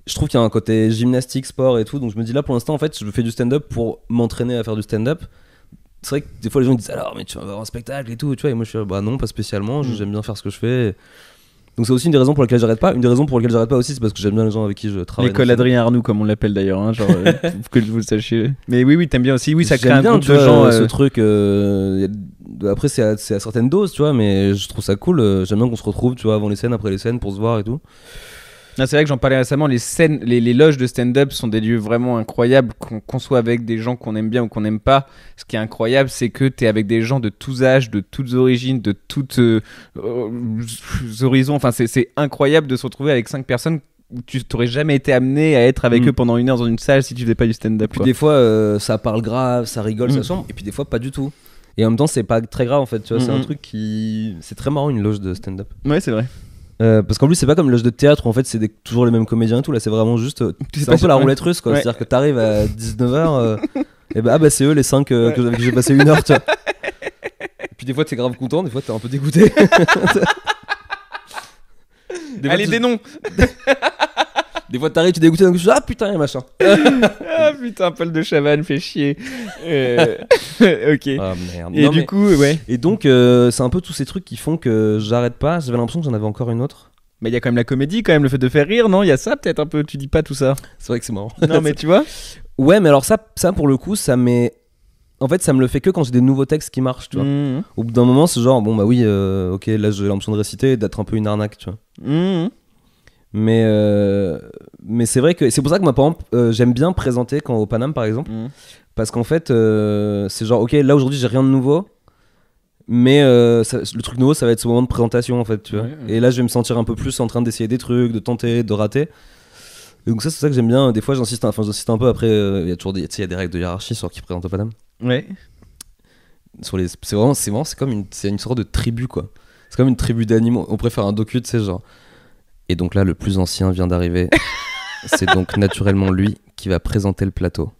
Speaker 3: je trouve qu'il y a un côté gymnastique, sport et tout, donc je me dis là pour l'instant en fait je fais du stand-up pour m'entraîner à faire du stand-up. C'est vrai que des fois les gens ils disent alors mais tu vas avoir un spectacle et tout, tu vois, et moi je suis bah non pas spécialement, j'aime bien faire ce que je fais. Donc c'est aussi une des raisons pour lesquelles j'arrête pas. Une des raisons pour lesquelles j'arrête pas aussi, c'est parce que j'aime bien les gens avec qui je travaille.
Speaker 2: L'école Adrien Arnoux, comme on l'appelle d'ailleurs, hein, genre que vous le sachiez. Mais oui, t'aimes bien aussi. Oui, ça crée un groupe de gens.
Speaker 3: Ce truc. Après, c'est à certaines doses, tu vois, mais je trouve ça cool. J'aime bien qu'on se retrouve, tu vois, avant les scènes, après les scènes, pour se voir et tout.
Speaker 2: Non, c'est vrai que j'en parlais récemment, les scènes, les loges de stand-up sont des lieux vraiment incroyables, qu'on soit avec des gens qu'on aime bien ou qu'on n'aime pas. Ce qui est incroyable, c'est que t'es avec des gens de tous âges, de toutes origines, de toutes horizons. Enfin, c'est incroyable de se retrouver avec 5 personnes où tu t'aurais jamais été amené à être avec eux pendant 1 heure dans une salle si tu faisais pas du stand-up.
Speaker 3: Puis des fois, ça parle grave, ça rigole, ça chambre, et puis des fois pas du tout. Et en même temps, c'est pas très grave en fait, tu vois, c'est un truc qui... C'est très marrant une loge de stand-up.
Speaker 2: Ouais, c'est vrai.
Speaker 3: Parce qu'en plus c'est pas comme une loge de théâtre où en fait c'est toujours les mêmes comédiens et tout, là c'est vraiment juste c'est un peu la roulette russe quoi, c'est-à-dire que t'arrives à 19h et bah c'est eux les 5 avec qui j'ai passé 1 heure, tu vois. Et puis des fois t'es grave content, des fois t'es un peu dégoûté.
Speaker 2: Allez des noms.
Speaker 3: Des fois t'arrives, tu es dégoûté, donc tu dis ah putain et machin.
Speaker 2: Ah putain, Paul de Chavannes fait chier. Ok.
Speaker 3: Ah merde.
Speaker 2: Et non, du coup, ouais.
Speaker 3: Et donc c'est un peu tous ces trucs qui font que j'arrête pas. J'avais l'impression que j'en avais encore une autre.
Speaker 2: Mais il y a quand même la comédie, quand même le fait de faire rire, non ? Il y a ça peut-être un peu. Tu dis pas tout ça.
Speaker 3: C'est vrai que c'est marrant.
Speaker 2: Non mais tu vois.
Speaker 3: Ouais, mais alors ça pour le coup, ça m'est. En fait, ça me le fait que quand j'ai des nouveaux textes qui marchent, tu vois. Au bout d'un moment, c'est genre bon bah oui, ok, là j'ai l'impression de réciter et d'être un peu une arnaque, tu vois. Mais c'est vrai que c'est pour ça que moi par exemple j'aime bien présenter quand au Paname par exemple parce qu'en fait c'est genre ok là aujourd'hui j'ai rien de nouveau mais le truc nouveau ça va être ce moment de présentation en fait tu vois. Et là je vais me sentir un peu plus en train d'essayer des trucs, de tenter, de rater. Et donc ça c'est ça que j'aime bien. Des fois j'insiste un peu. Après il y a toujours des règles de hiérarchie sur qui présente au Paname.
Speaker 2: Ouais.
Speaker 3: C'est comme une sorte de tribu quoi. C'est comme une tribu d'animaux. On préfère un docu tu sais genre. Et donc là, le plus ancien vient d'arriver. C'est donc naturellement lui qui va présenter le plateau.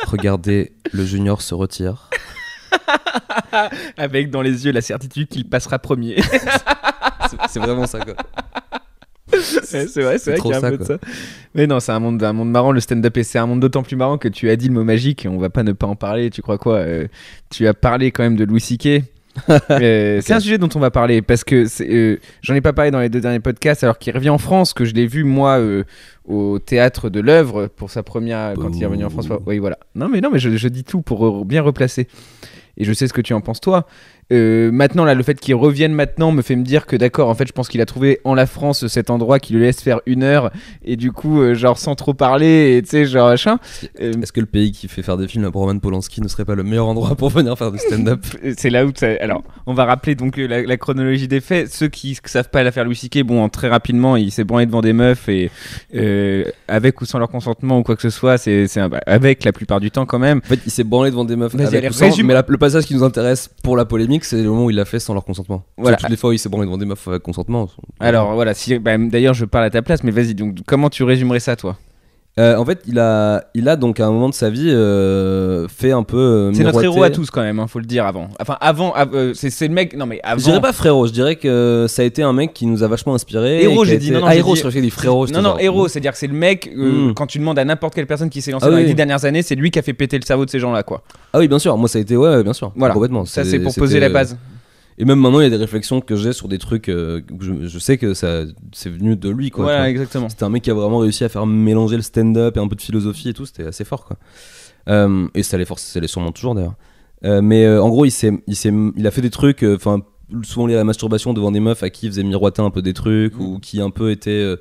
Speaker 3: Regardez, le junior se retire.
Speaker 2: Avec dans les yeux la certitude qu'il passera premier.
Speaker 3: C'est vraiment ça, quoi.
Speaker 2: C'est vrai qu'il y a un peu de ça. Mais non, c'est un monde marrant, le stand-up. Et c'est un monde d'autant plus marrant que tu as dit le mot magique. On va pas ne pas en parler. Tu crois quoi Tu as parlé quand même de Louis C.K. C'est un sujet dont on va parler parce que j'en ai pas parlé dans les 2 derniers podcasts alors qu'il revient en France, que je l'ai vu moi au théâtre de l'œuvre pour sa première quand il est revenu en France. Oui voilà. Non mais je dis tout pour bien replacer et je sais ce que tu en penses toi. maintenant là, le fait qu'il revienne maintenant me fait me dire que d'accord, en fait, je pense qu'il a trouvé en la France cet endroit qui le laisse faire 1 heure et du coup, genre sans trop parler, et tu sais, genre machin.
Speaker 3: Est-ce que le pays qui fait faire des films pour Roman Polanski ne serait pas le meilleur endroit pour venir faire du stand-up?
Speaker 2: C'est là où alors, on va rappeler donc la chronologie des faits. Ceux qui savent pas l'affaire Louis C.K., bon, très rapidement, il s'est branlé devant des meufs et avec ou sans leur consentement ou quoi que ce soit, c'est avec la plupart du temps quand même.
Speaker 3: En fait, il s'est branlé devant des meufs
Speaker 2: avec
Speaker 3: ou sans, mais le passage qui nous intéresse pour la polémique, c'est le moment où il l'a fait sans leur consentement.
Speaker 2: Voilà.
Speaker 3: Toutes les fois où il s'est branlé devant des meufs avec consentement.
Speaker 2: Alors voilà, d'ailleurs je parle à ta place, mais vas-y, donc comment tu résumerais ça toi?
Speaker 3: En fait, il a donc à un moment de sa vie fait un peu
Speaker 2: c'est notre héros à tous quand même, faut le dire avant. Enfin c'est le mec. Non mais avant.
Speaker 3: Je dirais pas frérot, je dirais que ça a été un mec qui nous a vachement inspiré.
Speaker 2: Héros, j'ai dit non.
Speaker 3: Héros, je dit frérot.
Speaker 2: Non, héros, c'est-à-dire que c'est le mec. Quand tu demandes à n'importe quelle personne qui s'est lancée dans les 10 dernières années, c'est lui qui a fait péter le cerveau de ces gens-là, quoi.
Speaker 3: Ah oui, bien sûr. Moi, ça a été bien sûr.
Speaker 2: Voilà.
Speaker 3: Complètement.
Speaker 2: Ça c'est pour poser la base.
Speaker 3: Et même maintenant, il y a des réflexions que j'ai sur des trucs que je sais que ça c'est venu de lui, quoi.
Speaker 2: Voilà, exactement.
Speaker 3: C'était un mec qui a vraiment réussi à faire mélanger le stand-up et un peu de philosophie et tout. C'était assez fort, quoi. Et ça l'est sûrement toujours d'ailleurs. Mais en gros, il a fait des trucs, souvent liés à la masturbation devant des meufs à qui il faisait miroiter un peu des trucs ou qui un peu étaient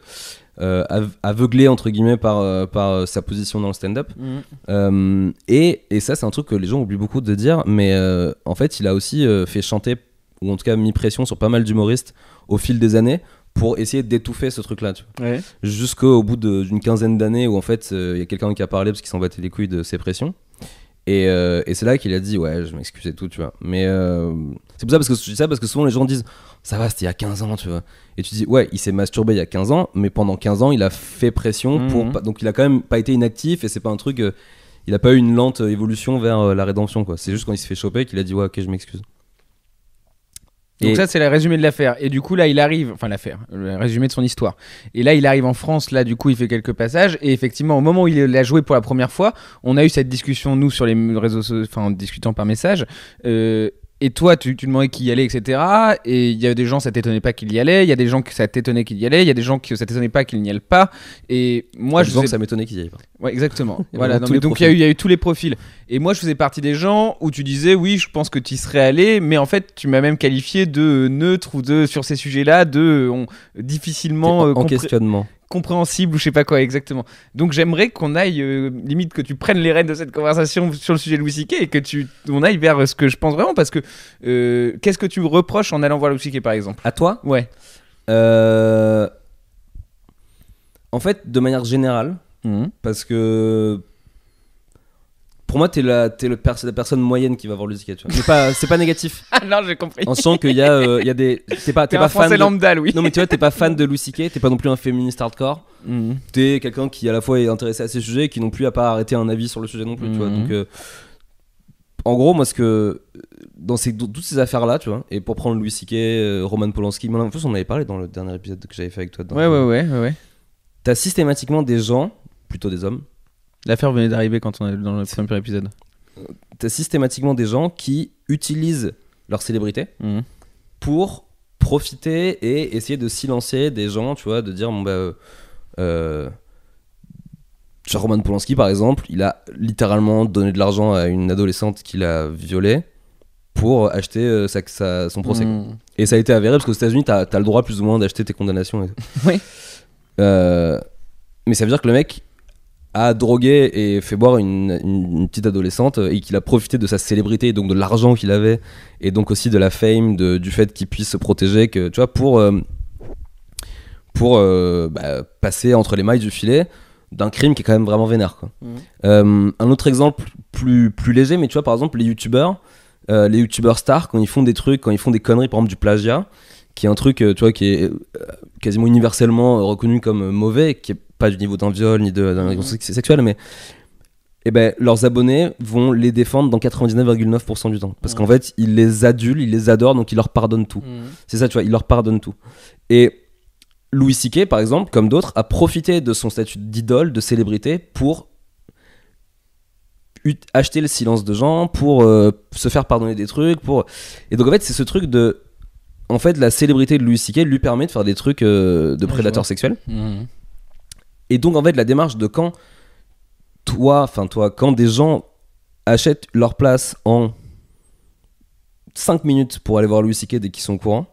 Speaker 3: aveuglé entre guillemets par sa position dans le stand-up. Et ça, c'est un truc que les gens oublient beaucoup de dire, mais en fait, il a aussi fait chanter, ou en tout cas mis pression sur pas mal d'humoristes au fil des années pour essayer d'étouffer ce truc-là, tu vois.
Speaker 2: Ouais.
Speaker 3: Jusqu'au bout d'une quinzaine d'années où en fait il y a quelqu'un qui a parlé parce qu'il s'en battait les couilles de ses pressions. Et c'est là qu'il a dit ouais, je m'excuse et tout, tu vois. Mais c'est pour ça, parce que je dis ça parce que souvent les gens disent ça va, c'était il y a 15 ans, tu vois. Et tu dis ouais, il s'est masturbé il y a 15 ans, mais pendant 15 ans il a fait pression donc il a quand même pas été inactif, et c'est pas un truc il a pas eu une lente évolution vers la rédemption, quoi. C'est juste quand il s'est fait choper qu'il a dit ouais, ok, je m'excuse.
Speaker 2: Donc ça, c'est le résumé de l'affaire. Et du coup, là, il arrive... Enfin, l'affaire, le résumé de son histoire. Et là, il arrive en France. Là, du coup, il fait quelques passages. Et effectivement, au moment où il a joué pour la première fois, on a eu cette discussion, nous, sur les réseaux sociaux, enfin, en discutant par message. Et toi, tu demandais qui y allait, etc. Et il y a des gens, ça t'étonnait pas qu'il y allait. Il y a des gens que ça t'étonnait qu'il y allait. Il y a des gens que ça t'étonnait pas qu'il n'y allait pas. Et moi,
Speaker 3: que ça m'étonnait qu'il y allait pas.
Speaker 2: Ouais, exactement. Voilà. Non, mais donc il y a eu tous les profils. Et moi, je faisais partie des gens où tu disais oui, je pense que tu y serais allé, mais en fait, tu m'as même qualifié de neutre ou sur ces sujets-là, difficilement
Speaker 3: en questionnement.
Speaker 2: Compréhensible ou je sais pas quoi exactement. Donc j'aimerais qu'on aille limite que tu prennes les rênes de cette conversation sur le sujet de Louis C.K. et que on aille vers ce que je pense vraiment, parce que qu'est-ce que tu me reproches en allant voir Louis C.K. par exemple?
Speaker 3: À toi?
Speaker 2: Ouais.
Speaker 3: En fait, de manière générale, parce que pour moi, t'es la personne moyenne qui va voir Louis C.K., tu vois. C'est pas négatif.
Speaker 2: Ah non, j'ai compris.
Speaker 3: En sachant qu'il y a des... T'es pas fan
Speaker 2: lambda, Louis.
Speaker 3: Non, mais tu vois, t'es pas fan de Louis C.K., t'es pas non plus un féministe hardcore. T'es quelqu'un qui à la fois est intéressé à ces sujets et qui non plus a pas arrêté un avis sur le sujet non plus, tu vois. Donc en gros, moi, dans toutes ces affaires-là, tu vois, et pour prendre Louis C.K., Roman Polanski, en plus on avait parlé dans le dernier épisode que j'avais fait avec toi.
Speaker 2: Ouais.
Speaker 3: T'as systématiquement des gens, plutôt des hommes.
Speaker 2: L'affaire venait d'arriver quand on est dans le premier épisode.
Speaker 3: T'as systématiquement des gens qui utilisent leur célébrité pour profiter et essayer de silencer des gens, tu vois, de dire genre Roman Polanski par exemple, il a littéralement donné de l'argent à une adolescente qu'il a violée pour acheter son procès. Et ça a été avéré parce qu'aux États-Unis t'as le droit plus ou moins d'acheter tes condamnations et tout.
Speaker 2: Oui.
Speaker 3: Mais ça veut dire que le mec a drogué et fait boire une petite adolescente et qu'il a profité de sa célébrité et donc de l'argent qu'il avait et donc aussi de la fame, du fait qu'il puisse se protéger, que tu vois, pour passer entre les mailles du filet d'un crime qui est quand même vraiment vénère, quoi. Un autre exemple plus léger, mais tu vois, par exemple les youtubeurs stars, quand ils font des trucs, quand ils font des conneries, par exemple du plagiat, qui est un truc, tu vois, qui est quasiment universellement reconnu comme mauvais, qui est pas du niveau d'un viol ni d'un agression sexuelle, mais leurs abonnés vont les défendre dans 99,9% du temps, parce qu'en fait ils les adulent, ils les adorent, donc ils leur pardonnent tout. C'est ça, tu vois, ils leur pardonnent tout. Et Louis C.K., par exemple, comme d'autres, a profité de son statut d'idole, de célébrité, pour acheter le silence de gens, pour se faire pardonner des trucs, et donc en fait c'est ce truc de... En fait, la célébrité de Louis C.K. lui permet de faire des trucs de prédateur sexuel. Et donc, en fait, la démarche de quand des gens achètent leur place en 5 minutes pour aller voir Louis C.K. dès qu'ils sont au courant,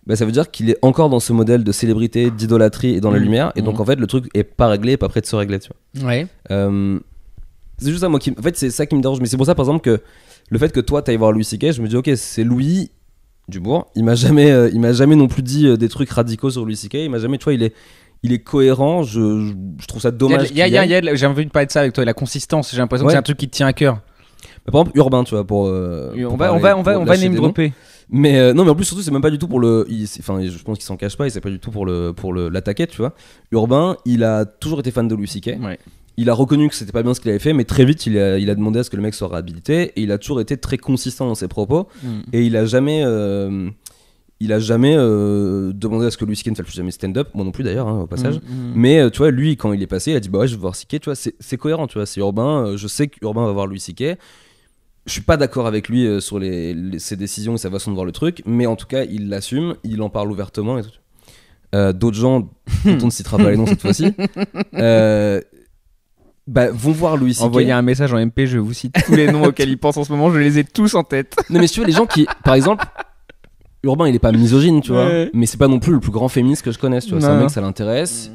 Speaker 3: bah, ça veut dire qu'il est encore dans ce modèle de célébrité, d'idolâtrie et dans la lumière. Et donc en fait, le truc est pas réglé, pas prêt de se régler, tu vois.
Speaker 2: Ouais.
Speaker 3: C'est juste ça, moi, en fait, c'est ça qui me dérange. Mais c'est pour ça, par exemple, que le fait que toi, t'ailles voir Louis C.K., je me dis, ok, c'est Louis Dubourg. Il m'a jamais non plus dit des trucs radicaux sur Louis C.K. Il m'a jamais, tu vois, il est cohérent. Je trouve ça dommage.
Speaker 2: J'ai envie de parler de ça avec toi, la consistance. J'ai l'impression que c'est un truc qui te tient à cœur.
Speaker 3: Mais par exemple, Urbain, tu vois,
Speaker 2: on va name dropper.
Speaker 3: Mais non, mais en plus, surtout, c'est même pas du tout pour le. Enfin, je pense qu'il s'en cache pas, et c'est pas du tout pour l'attaquer, tu vois. Urbain, il a toujours été fan de Louis C.K.
Speaker 2: Ouais.
Speaker 3: Il a reconnu que c'était pas bien ce qu'il avait fait, mais très vite, il a demandé à ce que le mec soit réhabilité, et il a toujours été très consistant dans ses propos, et il a jamais demandé à ce que Louis C.K. ne fasse plus jamais stand-up, moi non plus d'ailleurs, au passage. Mais tu vois, lui, quand il est passé, il a dit bah ouais, je veux voir C.K., tu vois, c'est cohérent, tu vois, c'est Urbain, je sais qu'Urbain va voir Louis C.K. Je suis pas d'accord avec lui sur ses décisions et sa façon de voir le truc, mais en tout cas, il l'assume, il en parle ouvertement et tout. D'autres gens, dont on ne citera pas les noms cette fois-ci, vont voir Louis C.K.
Speaker 2: Envoyez un message en MP, je vous cite tous les noms auxquels ils pensent en ce moment, je les ai tous en tête.
Speaker 3: Non mais si tu veux, les gens qui, par exemple, Urbain il est pas misogyne, tu vois, mais c'est pas non plus le plus grand féministe que je connaisse, tu vois, c'est un mec, ça l'intéresse.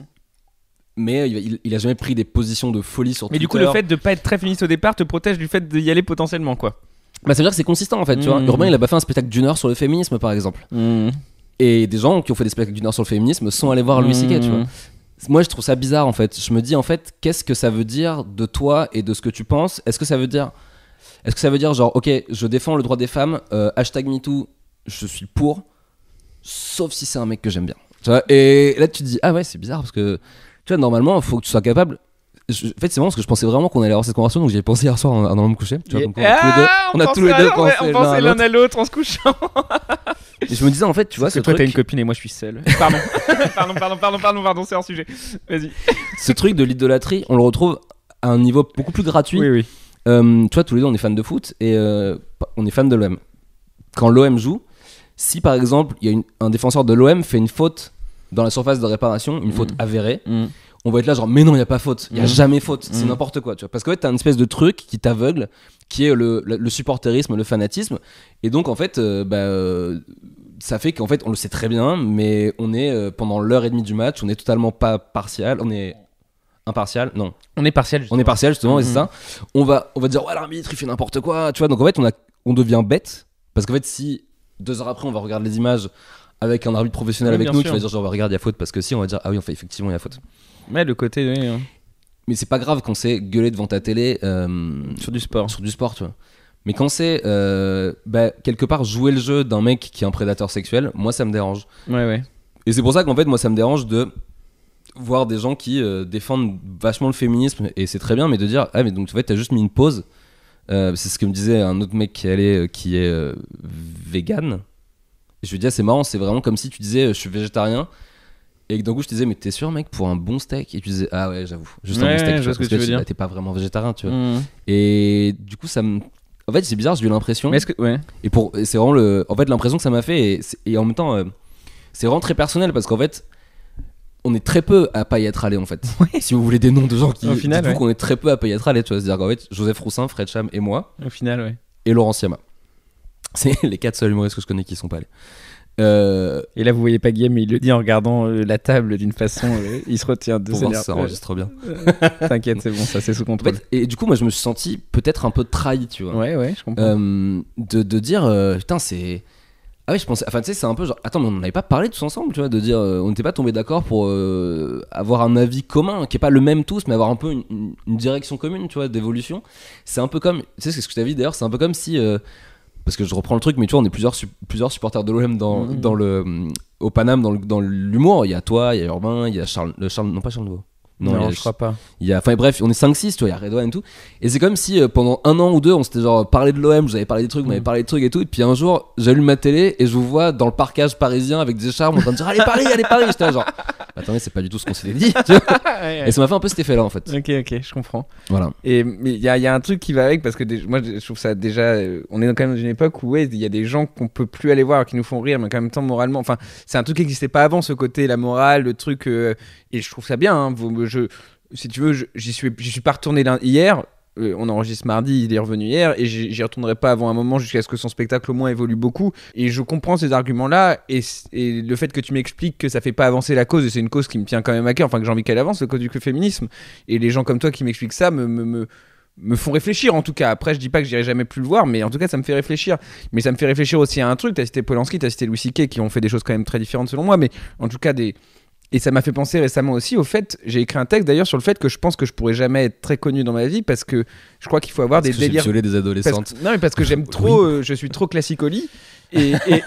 Speaker 3: Mais il a jamais pris des positions de folie sur Twitter.
Speaker 2: Mais du coup, le fait de pas être très féministe au départ te protège du fait d'y aller potentiellement, quoi.
Speaker 3: Bah ça veut dire que c'est consistant en fait, tu vois. Urbain il a pas fait un spectacle d'une heure sur le féminisme par exemple. Et des gens qui ont fait des spectacles d'une heure sur le féminisme sont allés voir Louis C.K., tu vois. Moi je trouve ça bizarre en fait. Je me dis en fait, qu'est-ce que ça veut dire de toi et de ce que tu penses ? Est-ce que ça veut dire genre ok, je défends le droit des femmes, #MeToo, je suis pour, sauf si c'est un mec que j'aime bien. Tu vois, et là tu te dis ah ouais, c'est bizarre parce que tu vois, normalement, il faut que tu sois capable. En fait, c'est vraiment parce que je pensais vraiment qu'on allait avoir cette conversation, donc j'y ai pensé hier soir en allant me coucher. Tu vois, donc on a tous les deux
Speaker 2: pensé l'un à l'autre en se couchant.
Speaker 3: Et je me disais, en fait, tu vois,
Speaker 2: que toi t'as une copine et moi je suis seul. Pardon, c'est hors sujet. Vas-y.
Speaker 3: Ce truc de l'idolâtrie, on le retrouve à un niveau beaucoup plus gratuit.
Speaker 2: Oui.
Speaker 3: Tu vois, tous les deux, on est fans de foot et on est fans de l'OM. Quand l'OM joue, si par exemple, il y a un défenseur de l'OM fait une faute dans la surface de réparation, une faute avérée, on va être là genre mais non, il n'y a pas faute, il n'y a jamais faute, c'est n'importe quoi, tu vois. Parce qu'en fait t'as une espèce de truc qui t'aveugle, qui est le supporterisme, le fanatisme, et donc en fait ça fait qu'en fait on le sait très bien, mais on est pendant l'heure et demie du match, on est totalement pas partial, on est impartial, non.
Speaker 2: On est partial
Speaker 3: justement, et c'est ça. On va dire ouais, l'arbitre il fait n'importe quoi, tu vois. Donc en fait on devient bête, parce qu'en fait si 2 heures après on va regarder les images avec un arbitre professionnel avec nous, tu vas dire genre regarde, il y a faute, parce que si on va dire ah oui, en fait effectivement il y a faute.
Speaker 2: Mais le côté oui,
Speaker 3: mais c'est pas grave quand c'est gueuler devant ta télé
Speaker 2: sur du sport,
Speaker 3: tu vois. Mais quand c'est quelque part jouer le jeu d'un mec qui est un prédateur sexuel, moi ça me dérange.
Speaker 2: Ouais.
Speaker 3: Et c'est pour ça qu'en fait moi ça me dérange de voir des gens qui défendent vachement le féminisme, et c'est très bien, mais de dire ah mais donc en fait t'as juste mis une pause. C'est ce que me disait un autre mec qui est vegan. Et je lui dis c'est marrant, c'est vraiment comme si tu disais je suis végétarien, et d'un coup je te disais mais t'es sûr mec, pour un bon steak, et tu disais ah ouais j'avoue, juste un bon steak,
Speaker 2: je vois ce que tu veux dire.
Speaker 3: T'es pas vraiment végétarien, tu vois. Et du coup ça me, en fait c'est bizarre, j'ai eu l'impression,
Speaker 2: mais est-ce que
Speaker 3: et c'est vraiment l'impression que ça m'a fait, et en même temps c'est vraiment très personnel, parce qu'en fait on est très peu à pas y être allé en fait. Si vous voulez des noms de gens qui,
Speaker 2: au final,
Speaker 3: dites-vous qu'on est très peu à pas y être allé, tu vois. C'est-à-dire qu'en fait Joseph Roussin, Fred Cham et moi,
Speaker 2: au final,
Speaker 3: et Laurent Siama, c'est les 4 seuls humoristes que je connais qui sont pas allés.
Speaker 2: Et là vous voyez pas Guillaume, mais il le dit en regardant la table d'une façon, il se retient de
Speaker 3: pour voir si ça enregistre bien.
Speaker 2: T'inquiète, c'est bon, ça c'est sous contrôle.
Speaker 3: En fait, et du coup moi je me suis senti peut-être un peu trahi, tu vois.
Speaker 2: Ouais, je comprends.
Speaker 3: De dire putain c'est, ah oui, je pensais, enfin tu sais, c'est un peu genre attends, mais on n'avait pas parlé tous ensemble, tu vois, de dire on n'était pas tombé d'accord pour avoir un avis commun qui est pas le même tous, mais avoir un peu une direction commune, tu vois, d'évolution. C'est un peu comme, tu sais, c'est ce que je t'avais dit d'ailleurs, c'est un peu comme si parce que je reprends le truc, mais tu vois, on est plusieurs supporters de l'OM au Paname, dans l'humour. Il y a toi, il y a Urbain, il y a Charles Nouveau.
Speaker 2: Non, je crois pas.
Speaker 3: Il y a, enfin bref, on est 5-6, tu vois, il y a Redouane et tout. Et c'est comme si pendant 1 an ou 2, on s'était genre parlé de l'OM, vous avez parlé des trucs, on avait parlé des trucs et tout. Et puis un jour, j'allume ma télé et je vous vois dans le parcage parisien avec des écharpes en train de dire allez Paris. J'étais là genre, attendez, c'est pas du tout ce qu'on s'était dit. Tu vois. Et ça m'a fait un peu cet effet là en fait.
Speaker 2: Ok, je comprends.
Speaker 3: Voilà.
Speaker 2: Et mais il y a un truc qui va avec, parce que moi je trouve ça déjà, on est quand même dans une époque où il y a des gens qu'on peut plus aller voir, qui nous font rire, mais en même temps moralement, enfin c'est un truc qui n'existait pas avant, ce côté la morale, le truc, et je trouve ça bien. Si tu veux, j'y suis pas retourné hier. on enregistre mardi, il est revenu hier, et j'y retournerai pas avant un moment jusqu'à ce que son spectacle au moins évolue beaucoup. Et je comprends ces arguments-là, et le fait que tu m'expliques que ça fait pas avancer la cause, et c'est une cause qui me tient quand même à cœur, enfin que j'ai envie qu'elle avance, le cause du féminisme, et les gens comme toi qui m'expliquent ça me font réfléchir en tout cas. Après je dis pas que j'irai jamais plus le voir, mais en tout cas ça me fait réfléchir. Mais ça me fait réfléchir aussi à un truc, t'as cité Polanski, t'as cité Louis C.K. qui ont fait des choses quand même très différentes selon moi, mais en tout cas et ça m'a fait penser récemment aussi au fait, j'ai écrit un texte d'ailleurs sur le fait que je pense que je pourrais jamais être très connu dans ma vie parce que je crois qu'il faut avoir des délires.
Speaker 3: J'ai des adolescentes.
Speaker 2: Non mais parce que j'aime trop, je suis trop classique au lit.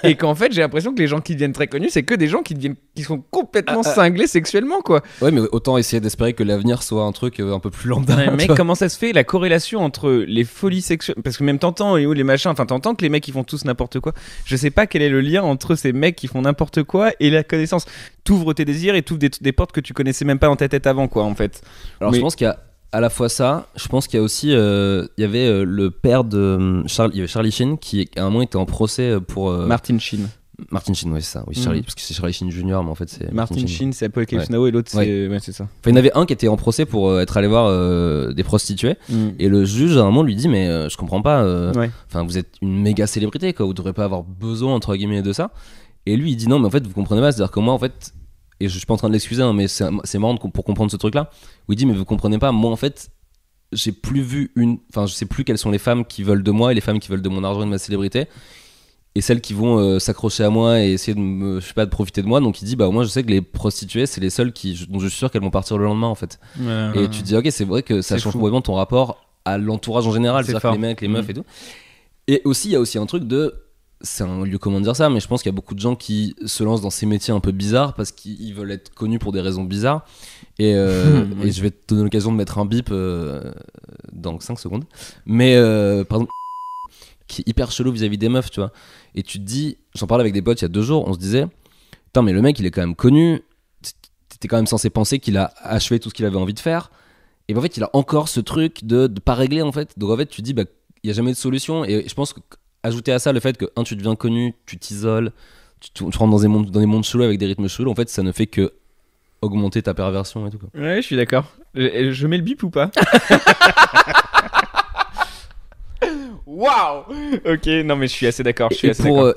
Speaker 2: Et qu'en fait j'ai l'impression que les gens qui deviennent très connus c'est que des gens qui sont complètement cinglés sexuellement quoi.
Speaker 3: Ouais mais autant essayer d'espérer que l'avenir soit un truc un peu plus lambda.
Speaker 2: Ouais, mec, comment ça se fait la corrélation entre les folies sexuelles, parce que même t'entends les machins, enfin t'entends que les mecs ils font tous n'importe quoi. Je sais pas quel est le lien entre ces mecs qui font n'importe quoi et la connaissance. T'ouvres tes désirs et t'ouvres des portes que tu connaissais même pas dans ta tête avant quoi en fait.
Speaker 3: Alors je pense qu'il y a à la fois ça, je pense qu'il y a aussi il y avait le père de il y avait Charlie Sheen qui à un moment était en procès pour
Speaker 2: Martin Sheen.
Speaker 3: Martin Sheen, ouais, c'est ça. Oui, Charlie, parce que c'est Charlie Sheen Junior, mais en fait c'est
Speaker 2: Martin Sheen, c'est Apocalypse Now et l'autre c'est ça.
Speaker 3: Enfin, il y en avait un qui était en procès pour être allé voir des prostituées et le juge à un moment lui dit mais je comprends pas enfin vous êtes une méga célébrité quoi, vous devrez pas avoir besoin entre guillemets de ça. Et lui il dit non mais en fait vous comprenez pas, c'est-à-dire que moi en fait, et je suis pas en train de l'excuser hein, mais c'est marrant pour comprendre ce truc là où il dit mais vous comprenez pas, moi en fait j'ai plus vu enfin je sais plus quelles sont les femmes qui veulent de moi et les femmes qui veulent de mon argent et de ma célébrité et celles qui vont s'accrocher à moi et essayer de profiter de moi. Donc il dit bah moi je sais que les prostituées c'est les seules dont je suis sûr qu'elles vont partir le lendemain en fait. Et tu te dis ok c'est vrai que ça change complètement ton rapport à l'entourage en général, c'est-à-dire que les mecs, les meufs et tout. Et aussi il y a aussi un truc de, c'est un lieu comment dire ça, mais je pense qu'il y a beaucoup de gens qui se lancent dans ces métiers un peu bizarres parce qu'ils veulent être connus pour des raisons bizarres. Et je vais te donner l'occasion de mettre un bip dans 5 secondes. Mais par exemple, qui est hyper chelou vis-à-vis des meufs, tu vois. Et tu te dis, j'en parlais avec des potes il y a 2 jours, on se disait, putain, mais le mec il est quand même connu, t'étais quand même censé penser qu'il a achevé tout ce qu'il avait envie de faire. Et ben, en fait, il a encore ce truc de pas régler en fait. Donc en fait, tu te dis, bah, il n'y a jamais de solution. Et je pense que ajouter à ça le fait que, tu deviens connu, tu t'isoles, tu rentres dans des mondes chelous avec des rythmes chelous, en fait, ça ne fait que augmenter ta perversion et tout quoi.
Speaker 2: Ouais, je suis d'accord. Je mets le bip ou pas? Waouh. Ok, non mais je suis assez d'accord.
Speaker 3: Attends,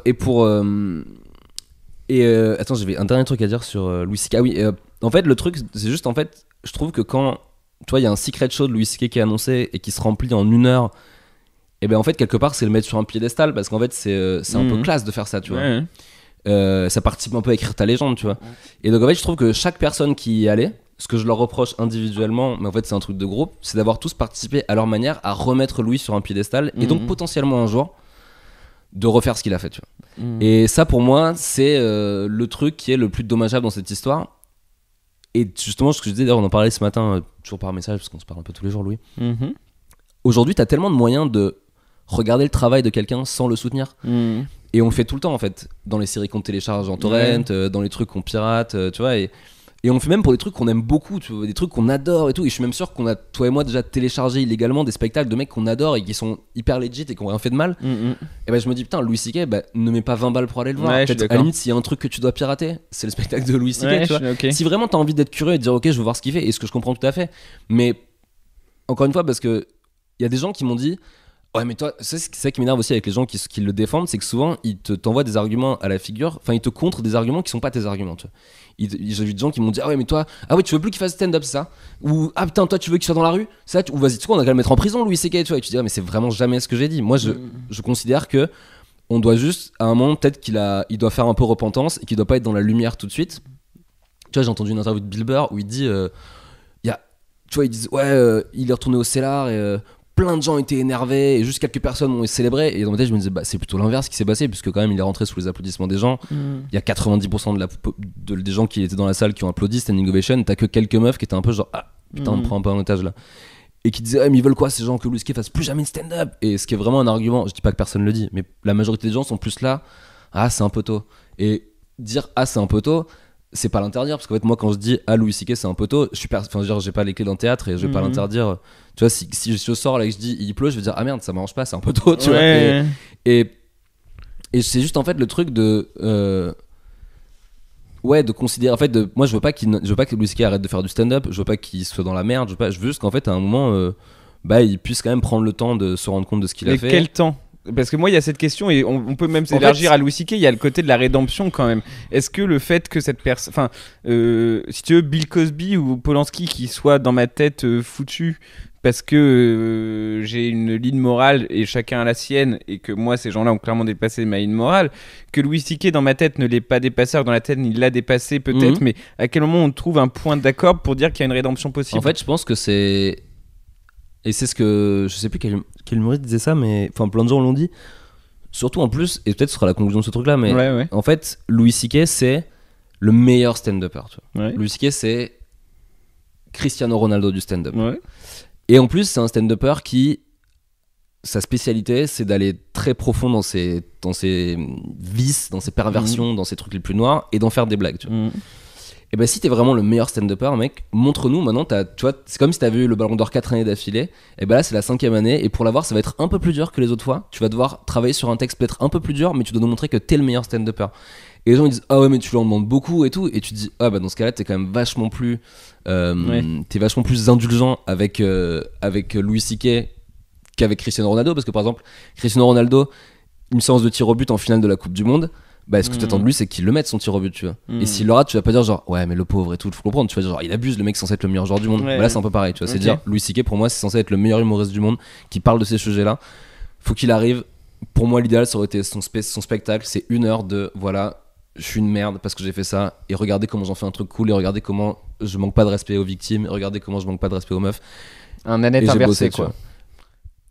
Speaker 3: j'avais un dernier truc à dire sur Louis C.K. Ah oui, en fait, le truc, c'est juste en fait, je trouve que quand, tu vois, il y a un secret show de Louis C.K. qui est annoncé et qui se remplit en 1 heure, et ben en fait, quelque part, c'est le mettre sur un piédestal parce qu'en fait, c'est un peu classe de faire ça, tu vois. Ouais. Ça participe un peu à écrire ta légende, tu vois. Et donc en fait, je trouve que chaque personne qui y allait, ce que je leur reproche individuellement, mais en fait c'est un truc de groupe, c'est d'avoir tous participé à leur manière à remettre Louis sur un piédestal et donc potentiellement un jour de refaire ce qu'il a fait, tu vois. Et ça pour moi c'est le truc qui est le plus dommageable dans cette histoire. Et justement ce que je disais, d'ailleurs on en parlait ce matin toujours par message parce qu'on se parle un peu tous les jours, Louis. Aujourd'hui t'as tellement de moyens de regarder le travail de quelqu'un sans le soutenir. Et on le fait tout le temps en fait, dans les séries qu'on télécharge en torrent, dans les trucs qu'on pirate, tu vois. Et on le fait même pour des trucs qu'on aime beaucoup, tu vois, des trucs qu'on adore et tout. Et je suis même sûr qu'on a, toi et moi, déjà téléchargé illégalement des spectacles de mecs qu'on adore et qui sont hyper legit et qui ont rien fait de mal. Et ben je me dis, putain, Louis C.K., ne mets pas 20 balles pour aller le voir. Peut-être à la limite, s'il y a un truc que tu dois pirater, c'est le spectacle de Louis C.K., tu vois. Si vraiment t'as envie d'être curieux et de dire, ok, je veux voir ce qu'il fait, et ce que je comprends tout à fait. Mais encore une fois, parce que il y a des gens qui m'ont dit, ouais, mais toi, c'est ça qui m'énerve aussi avec les gens qui le défendent, c'est que souvent ils t'envoient des arguments à la figure, enfin ils te contrent des arguments qui sont pas tes arguments, tu vois. J'ai vu des gens qui m'ont dit, ah ouais, mais toi, ah ouais, tu veux plus qu'il fasse stand-up, c'est ça? Ou ah putain, toi tu veux qu'il soit dans la rue, ça? Ou vas-y, tu vois, on a qu'à le mettre en prison, Louis C.K., tu vois. Et tu te dis, ah, mais c'est vraiment jamais ce que j'ai dit. Moi je considère que on doit juste, à un moment, peut-être il doit faire un peu repentance et qu'il doit pas être dans la lumière tout de suite. Tu vois, j'ai entendu une interview de Bill Burr où il dit, tu vois, ils disent, ouais, il est retourné au cellar et plein de gens étaient énervés et juste quelques personnes ont célébré. Et dans ma tête je me disais, c'est plutôt l'inverse qui s'est passé, puisque quand même il est rentré sous les applaudissements des gens. Il y a 90% des gens qui étaient dans la salle qui ont applaudi standing ovation. T'as que quelques meufs qui étaient un peu genre, ah putain, on me prend un peu en otage là, et qui disaient, mais ils veulent quoi ces gens, que Louis C.K. fasse plus jamais de stand-up? Et ce qui est vraiment un argument, je dis pas que personne le dit, mais la majorité des gens sont plus là, ah c'est un peu tôt. Et dire ah c'est un peu tôt, c'est pas l'interdire, parce qu'en fait moi quand je dis ah Louis C.K. c'est un peu tôt, j'ai pas les clés d'un théâtre et je vais pas l'interdire. Tu vois, si je sors là et que je dis il pleut, je vais dire ah merde, ça m'arrange pas, c'est un peu tôt, tu vois. Et c'est juste en fait le truc de de considérer, en fait, moi je veux pas que Louis C.K. arrête de faire du stand-up, je veux pas qu'il soit dans la merde, je veux juste qu'en fait à un moment bah il puisse quand même prendre le temps de se rendre compte de ce qu'il a fait.
Speaker 2: Mais quel temps ? Parce que moi, il y a cette question, et on peut même s'élargir à Louis C.K. Il y a le côté de la rédemption quand même. Est-ce que le fait que cette personne. Enfin, si tu veux, Bill Cosby ou Polanski qui soit dans ma tête foutu parce que j'ai une ligne morale et chacun a la sienne, et que moi, ces gens-là ont clairement dépassé ma ligne morale, que Louis C.K. dans ma tête ne l'ait pas dépassé, alors dans la tête, il l'a dépassé peut-être, mais à quel moment on trouve un point d'accord pour dire qu'il y a une rédemption possible ?
Speaker 3: En fait, je pense que c'est. Et c'est ce que. Je sais plus quel humoriste disait ça, mais. Enfin, plein de gens l'ont dit. Surtout en plus, et peut-être ce sera la conclusion de ce truc-là, mais
Speaker 2: ouais.
Speaker 3: En fait, Louis C.K. c'est le meilleur stand-upper. Tu vois.
Speaker 2: Ouais.
Speaker 3: Louis C.K. c'est Cristiano Ronaldo du stand-up.
Speaker 2: Ouais.
Speaker 3: Et en plus, c'est un stand-upper qui. Sa spécialité, c'est d'aller très profond dans ses vices, dans ses perversions, dans ses trucs les plus noirs, et d'en faire des blagues. Tu vois. Et bah si t'es vraiment le meilleur stand-upper, mec, montre-nous maintenant. Tu vois, c'est comme si t'avais eu le Ballon d'Or 4 années d'affilée. Et bah là c'est la 5e année, et pour l'avoir ça va être un peu plus dur que les autres fois. Tu vas devoir travailler sur un texte peut-être un peu plus dur, mais tu dois nous montrer que t'es le meilleur stand-upper. Et les gens ils disent ah ouais mais tu leur demandes beaucoup et tout, et tu te dis ah bah dans ce cas-là t'es quand même vachement plus t'es vachement plus indulgent avec Louis C.K. qu'avec Cristiano Ronaldo, parce que par exemple Cristiano Ronaldo, une séance de tir au but en finale de la Coupe du Monde, bah ce que tu attends de lui c'est qu'il le mette son tir au but, tu vois. Et s'il le rate, tu vas pas dire genre ouais mais le pauvre et tout, faut comprendre, tu vas dire genre il abuse, le mec c'est censé être le meilleur joueur du monde. Là c'est un peu pareil, tu vois. C'est dire Louis C.K. pour moi c'est censé être le meilleur humoriste du monde qui parle de ces sujets là. Faut qu'il arrive, pour moi l'idéal ça aurait été son spectacle, c'est 1 heure de voilà je suis une merde parce que j'ai fait ça, et regardez comment j'en fais un truc cool, et regardez comment je manque pas de respect aux victimes, et regardez comment je manque pas de respect aux meufs.
Speaker 2: Un Nanette inversé quoi.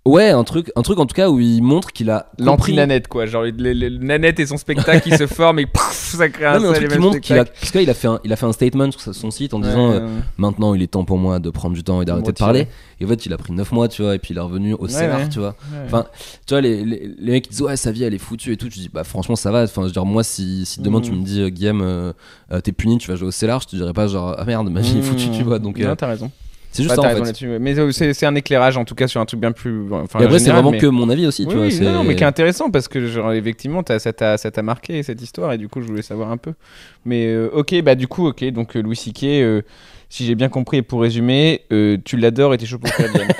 Speaker 3: Ouais, un truc en tout cas où il montre qu'il a
Speaker 2: l'anti-Nanette quoi, genre le Nanette et son spectacle qui se forme et pouf, ça crée un
Speaker 3: truc qui montre qu'il a, parce qu'il a fait un statement sur son site en disant maintenant il est temps pour moi de prendre du temps et d'arrêter de parler, et en fait il a pris 9 mois, tu vois, et puis il est revenu au scénar, tu vois. Enfin, tu vois, les mecs qui disent ouais sa vie elle est foutue et tout, tu dis bah franchement ça va, enfin je veux dire moi si demain tu me dis Guillaume t'es puni, tu vas jouer au scénar, je te dirais pas genre ah merde ma vie est foutue, tu vois. Donc
Speaker 2: non, t'as raison.
Speaker 3: C'est juste ça en fait.
Speaker 2: Mais c'est un éclairage en tout cas sur un truc bien plus.
Speaker 3: Et après c'est vraiment que mon avis aussi, tu vois.
Speaker 2: Non, mais qui est intéressant parce que genre effectivement ça t'a marqué cette histoire, et du coup je voulais savoir un peu. Mais ok, bah du coup donc Louis C.K. Si j'ai bien compris et pour résumer, tu l'adores et t'es chaud pour qu'elle vienne.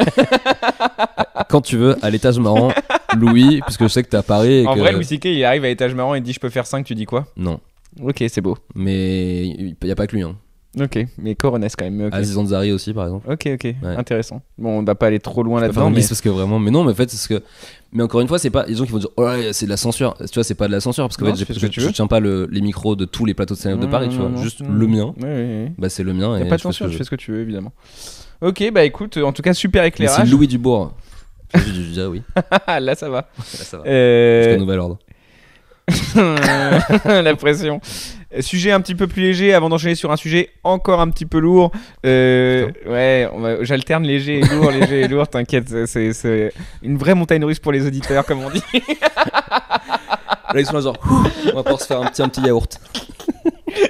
Speaker 3: Quand tu veux, à l'étage marrant, Louis, puisque je sais que t'es à Paris.
Speaker 2: En vrai, Louis C.K. il arrive à l'étage marrant et il dit je peux faire 5, tu dis quoi ?
Speaker 3: Non.
Speaker 2: Ok, c'est beau.
Speaker 3: Mais il y a pas que lui, hein.
Speaker 2: Ok, mais Coronès quand même. Okay.
Speaker 3: Aziz Ansari aussi par exemple.
Speaker 2: Ok, intéressant. Bon, on va pas aller trop loin là-dedans.
Speaker 3: Mais parce que vraiment, mais non, mais en fait c'est ce que. Mais encore une fois, c'est pas les gens qui vont dire oh là, c'est de la censure. Tu vois, c'est pas de la censure parce que je tiens pas les micros de tous les plateaux de stand-up de Paris, tu vois. Juste le mien.
Speaker 2: Oui.
Speaker 3: Bah c'est le mien.
Speaker 2: Y a pas de censure, tu fais ce que tu veux évidemment. Ok, bah écoute, en tout cas super éclairage.
Speaker 3: Mais c'est Louis Dubourg. Je dirais oui.
Speaker 2: Là ça va.
Speaker 3: Jusqu'à nouvel ordre.
Speaker 2: La pression. Sujet un petit peu plus léger avant d'enchaîner sur un sujet encore un petit peu lourd. J'alterne léger et lourd, léger et lourd, t'inquiète, c'est une vraie montagne russe pour les auditeurs, comme on dit.
Speaker 3: Là ils sont là genre, on va pouvoir se faire un petit yaourt.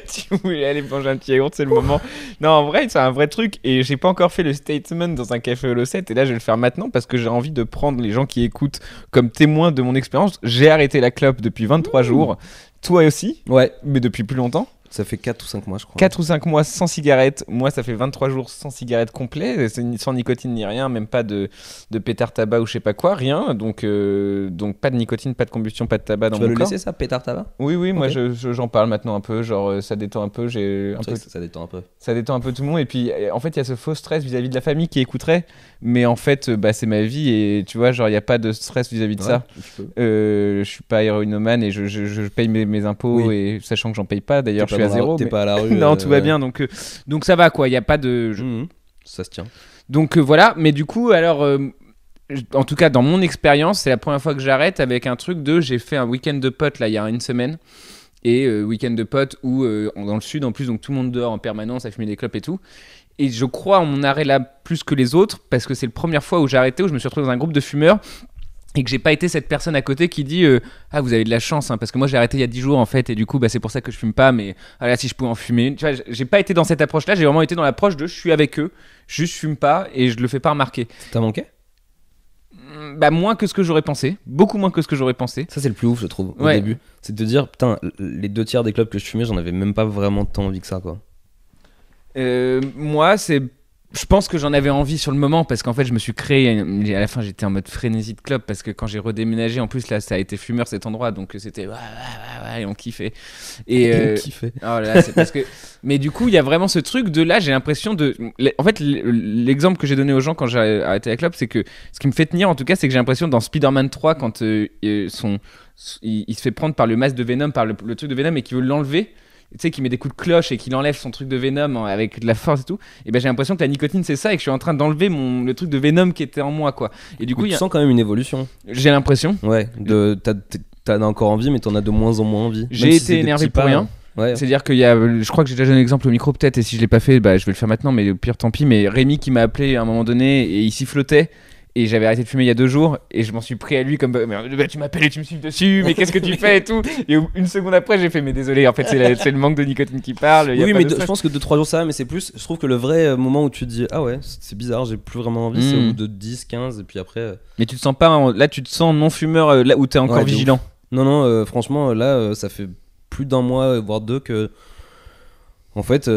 Speaker 2: Si vous voulez aller manger un petit yaourt, c'est le moment. Non, en vrai, c'est un vrai truc. Et j'ai pas encore fait le statement dans un café Holo 7. Et là, je vais le faire maintenant parce que j'ai envie de prendre les gens qui écoutent comme témoins de mon expérience. J'ai arrêté la clope depuis 23 jours. Toi aussi ?
Speaker 3: Ouais.
Speaker 2: Mais depuis plus longtemps ?
Speaker 3: Ça fait 4 ou 5 mois, je crois.
Speaker 2: 4 ou 5 mois sans cigarette. Moi, ça fait 23 jours sans cigarette complet, sans nicotine ni rien, même pas de pétard tabac ou je sais pas quoi, rien. Donc pas de nicotine, pas de combustion, pas de tabac dans mon corps. Tu vas le laisser
Speaker 3: ça, pétard tabac ?
Speaker 2: Oui, moi j'en parle maintenant un peu, genre ça détend un peu.
Speaker 3: Ça détend un peu.
Speaker 2: Ça détend un peu tout le monde. Et puis en fait, il y a ce faux stress vis-à-vis de la famille qui écouterait. Mais en fait, c'est ma vie et tu vois, genre il n'y a pas de stress vis-à-vis de ça. Je suis pas héroïnomane et je paye mes impôts, et sachant que j'en paye pas, d'ailleurs je suis à zéro.
Speaker 3: T'es pas à la rue.
Speaker 2: Non, tout va bien, donc ça va quoi, il n'y a pas de.
Speaker 3: Ça se tient.
Speaker 2: Donc voilà, mais du coup, alors. En tout cas, dans mon expérience, c'est la première fois que j'arrête avec un truc j'ai fait un week-end de potes là il y a une semaine. Et week-end de potes où dans le sud en plus, donc tout le monde dehors en permanence à fumer des clopes et tout. Et je crois en mon arrêt là plus que les autres parce que c'est la première fois où j'ai arrêté, où je me suis retrouvé dans un groupe de fumeurs et que j'ai pas été cette personne à côté qui dit ah vous avez de la chance, hein, parce que moi j'ai arrêté il y a 10 jours en fait et du coup c'est pour ça que je fume pas, mais là si je pouvais en fumer, tu vois, j'ai pas été dans cette approche là, j'ai vraiment été dans l'approche de je suis avec eux, juste je fume pas et je le fais pas remarquer.
Speaker 3: T'as manqué ?
Speaker 2: Moins que ce que j'aurais pensé, beaucoup moins que ce que j'aurais pensé.
Speaker 3: Ça c'est le plus ouf je trouve au début, c'est de te dire putain les 2 tiers des clubs que je fumais j'en avais même pas vraiment tant envie que ça quoi.
Speaker 2: Moi c'est Je pense que j'en avais envie sur le moment parce qu'en fait je me suis créé, à la fin j'étais en mode frénésie de clope parce que quand j'ai redéménagé, en plus là ça a été fumeur cet endroit, donc c'était et on kiffait. Et
Speaker 3: on kiffait.
Speaker 2: Oh là là, c'est parce que... Mais du coup il y a vraiment ce truc de là, j'ai l'impression de... En fait l'exemple que j'ai donné aux gens quand j'ai arrêté la clope, c'est que ce qui me fait tenir en tout cas, c'est que j'ai l'impression dans Spider-Man 3 quand il se fait prendre par le masque de Venom, par le truc de Venom et qu'il veut l'enlever, tu sais, qui met des coups de cloche et qu'il enlève son truc de Venom avec de la force et tout, et ben j'ai l'impression que la nicotine c'est ça et que je suis en train d'enlever le truc de Venom qui était en moi, quoi. Et du coup
Speaker 3: tu sens quand même une évolution.
Speaker 2: J'ai l'impression.
Speaker 3: Ouais, t'en as encore envie, mais t'en as de moins en moins envie.
Speaker 2: J'ai été énervé pour rien.
Speaker 3: Ouais.
Speaker 2: C'est-à-dire qu'il y a, je crois que j'ai déjà donné un exemple au micro peut-être, et si je l'ai pas fait, bah je vais le faire maintenant, mais au pire tant pis. Mais Rémi qui m'a appelé à un moment donné et il sifflotait. Et j'avais arrêté de fumer il y a 2 jours et je m'en suis pris à lui comme tu m'appelles et tu me siffles dessus, mais qu'est-ce que tu fais et tout. Et une seconde après j'ai fait mais désolé, en fait c'est le manque de nicotine qui parle.
Speaker 3: Oui, mais je pense que 2-3 jours ça va, mais c'est plus, je trouve que le vrai moment où tu te dis ah ouais c'est bizarre, j'ai plus vraiment envie, c'est au bout de 10-15 et puis après.
Speaker 2: Mais tu te sens pas, là tu te sens non fumeur là où t'es encore vigilant.
Speaker 3: Non, franchement là ça fait plus d'1 mois voire 2 que en fait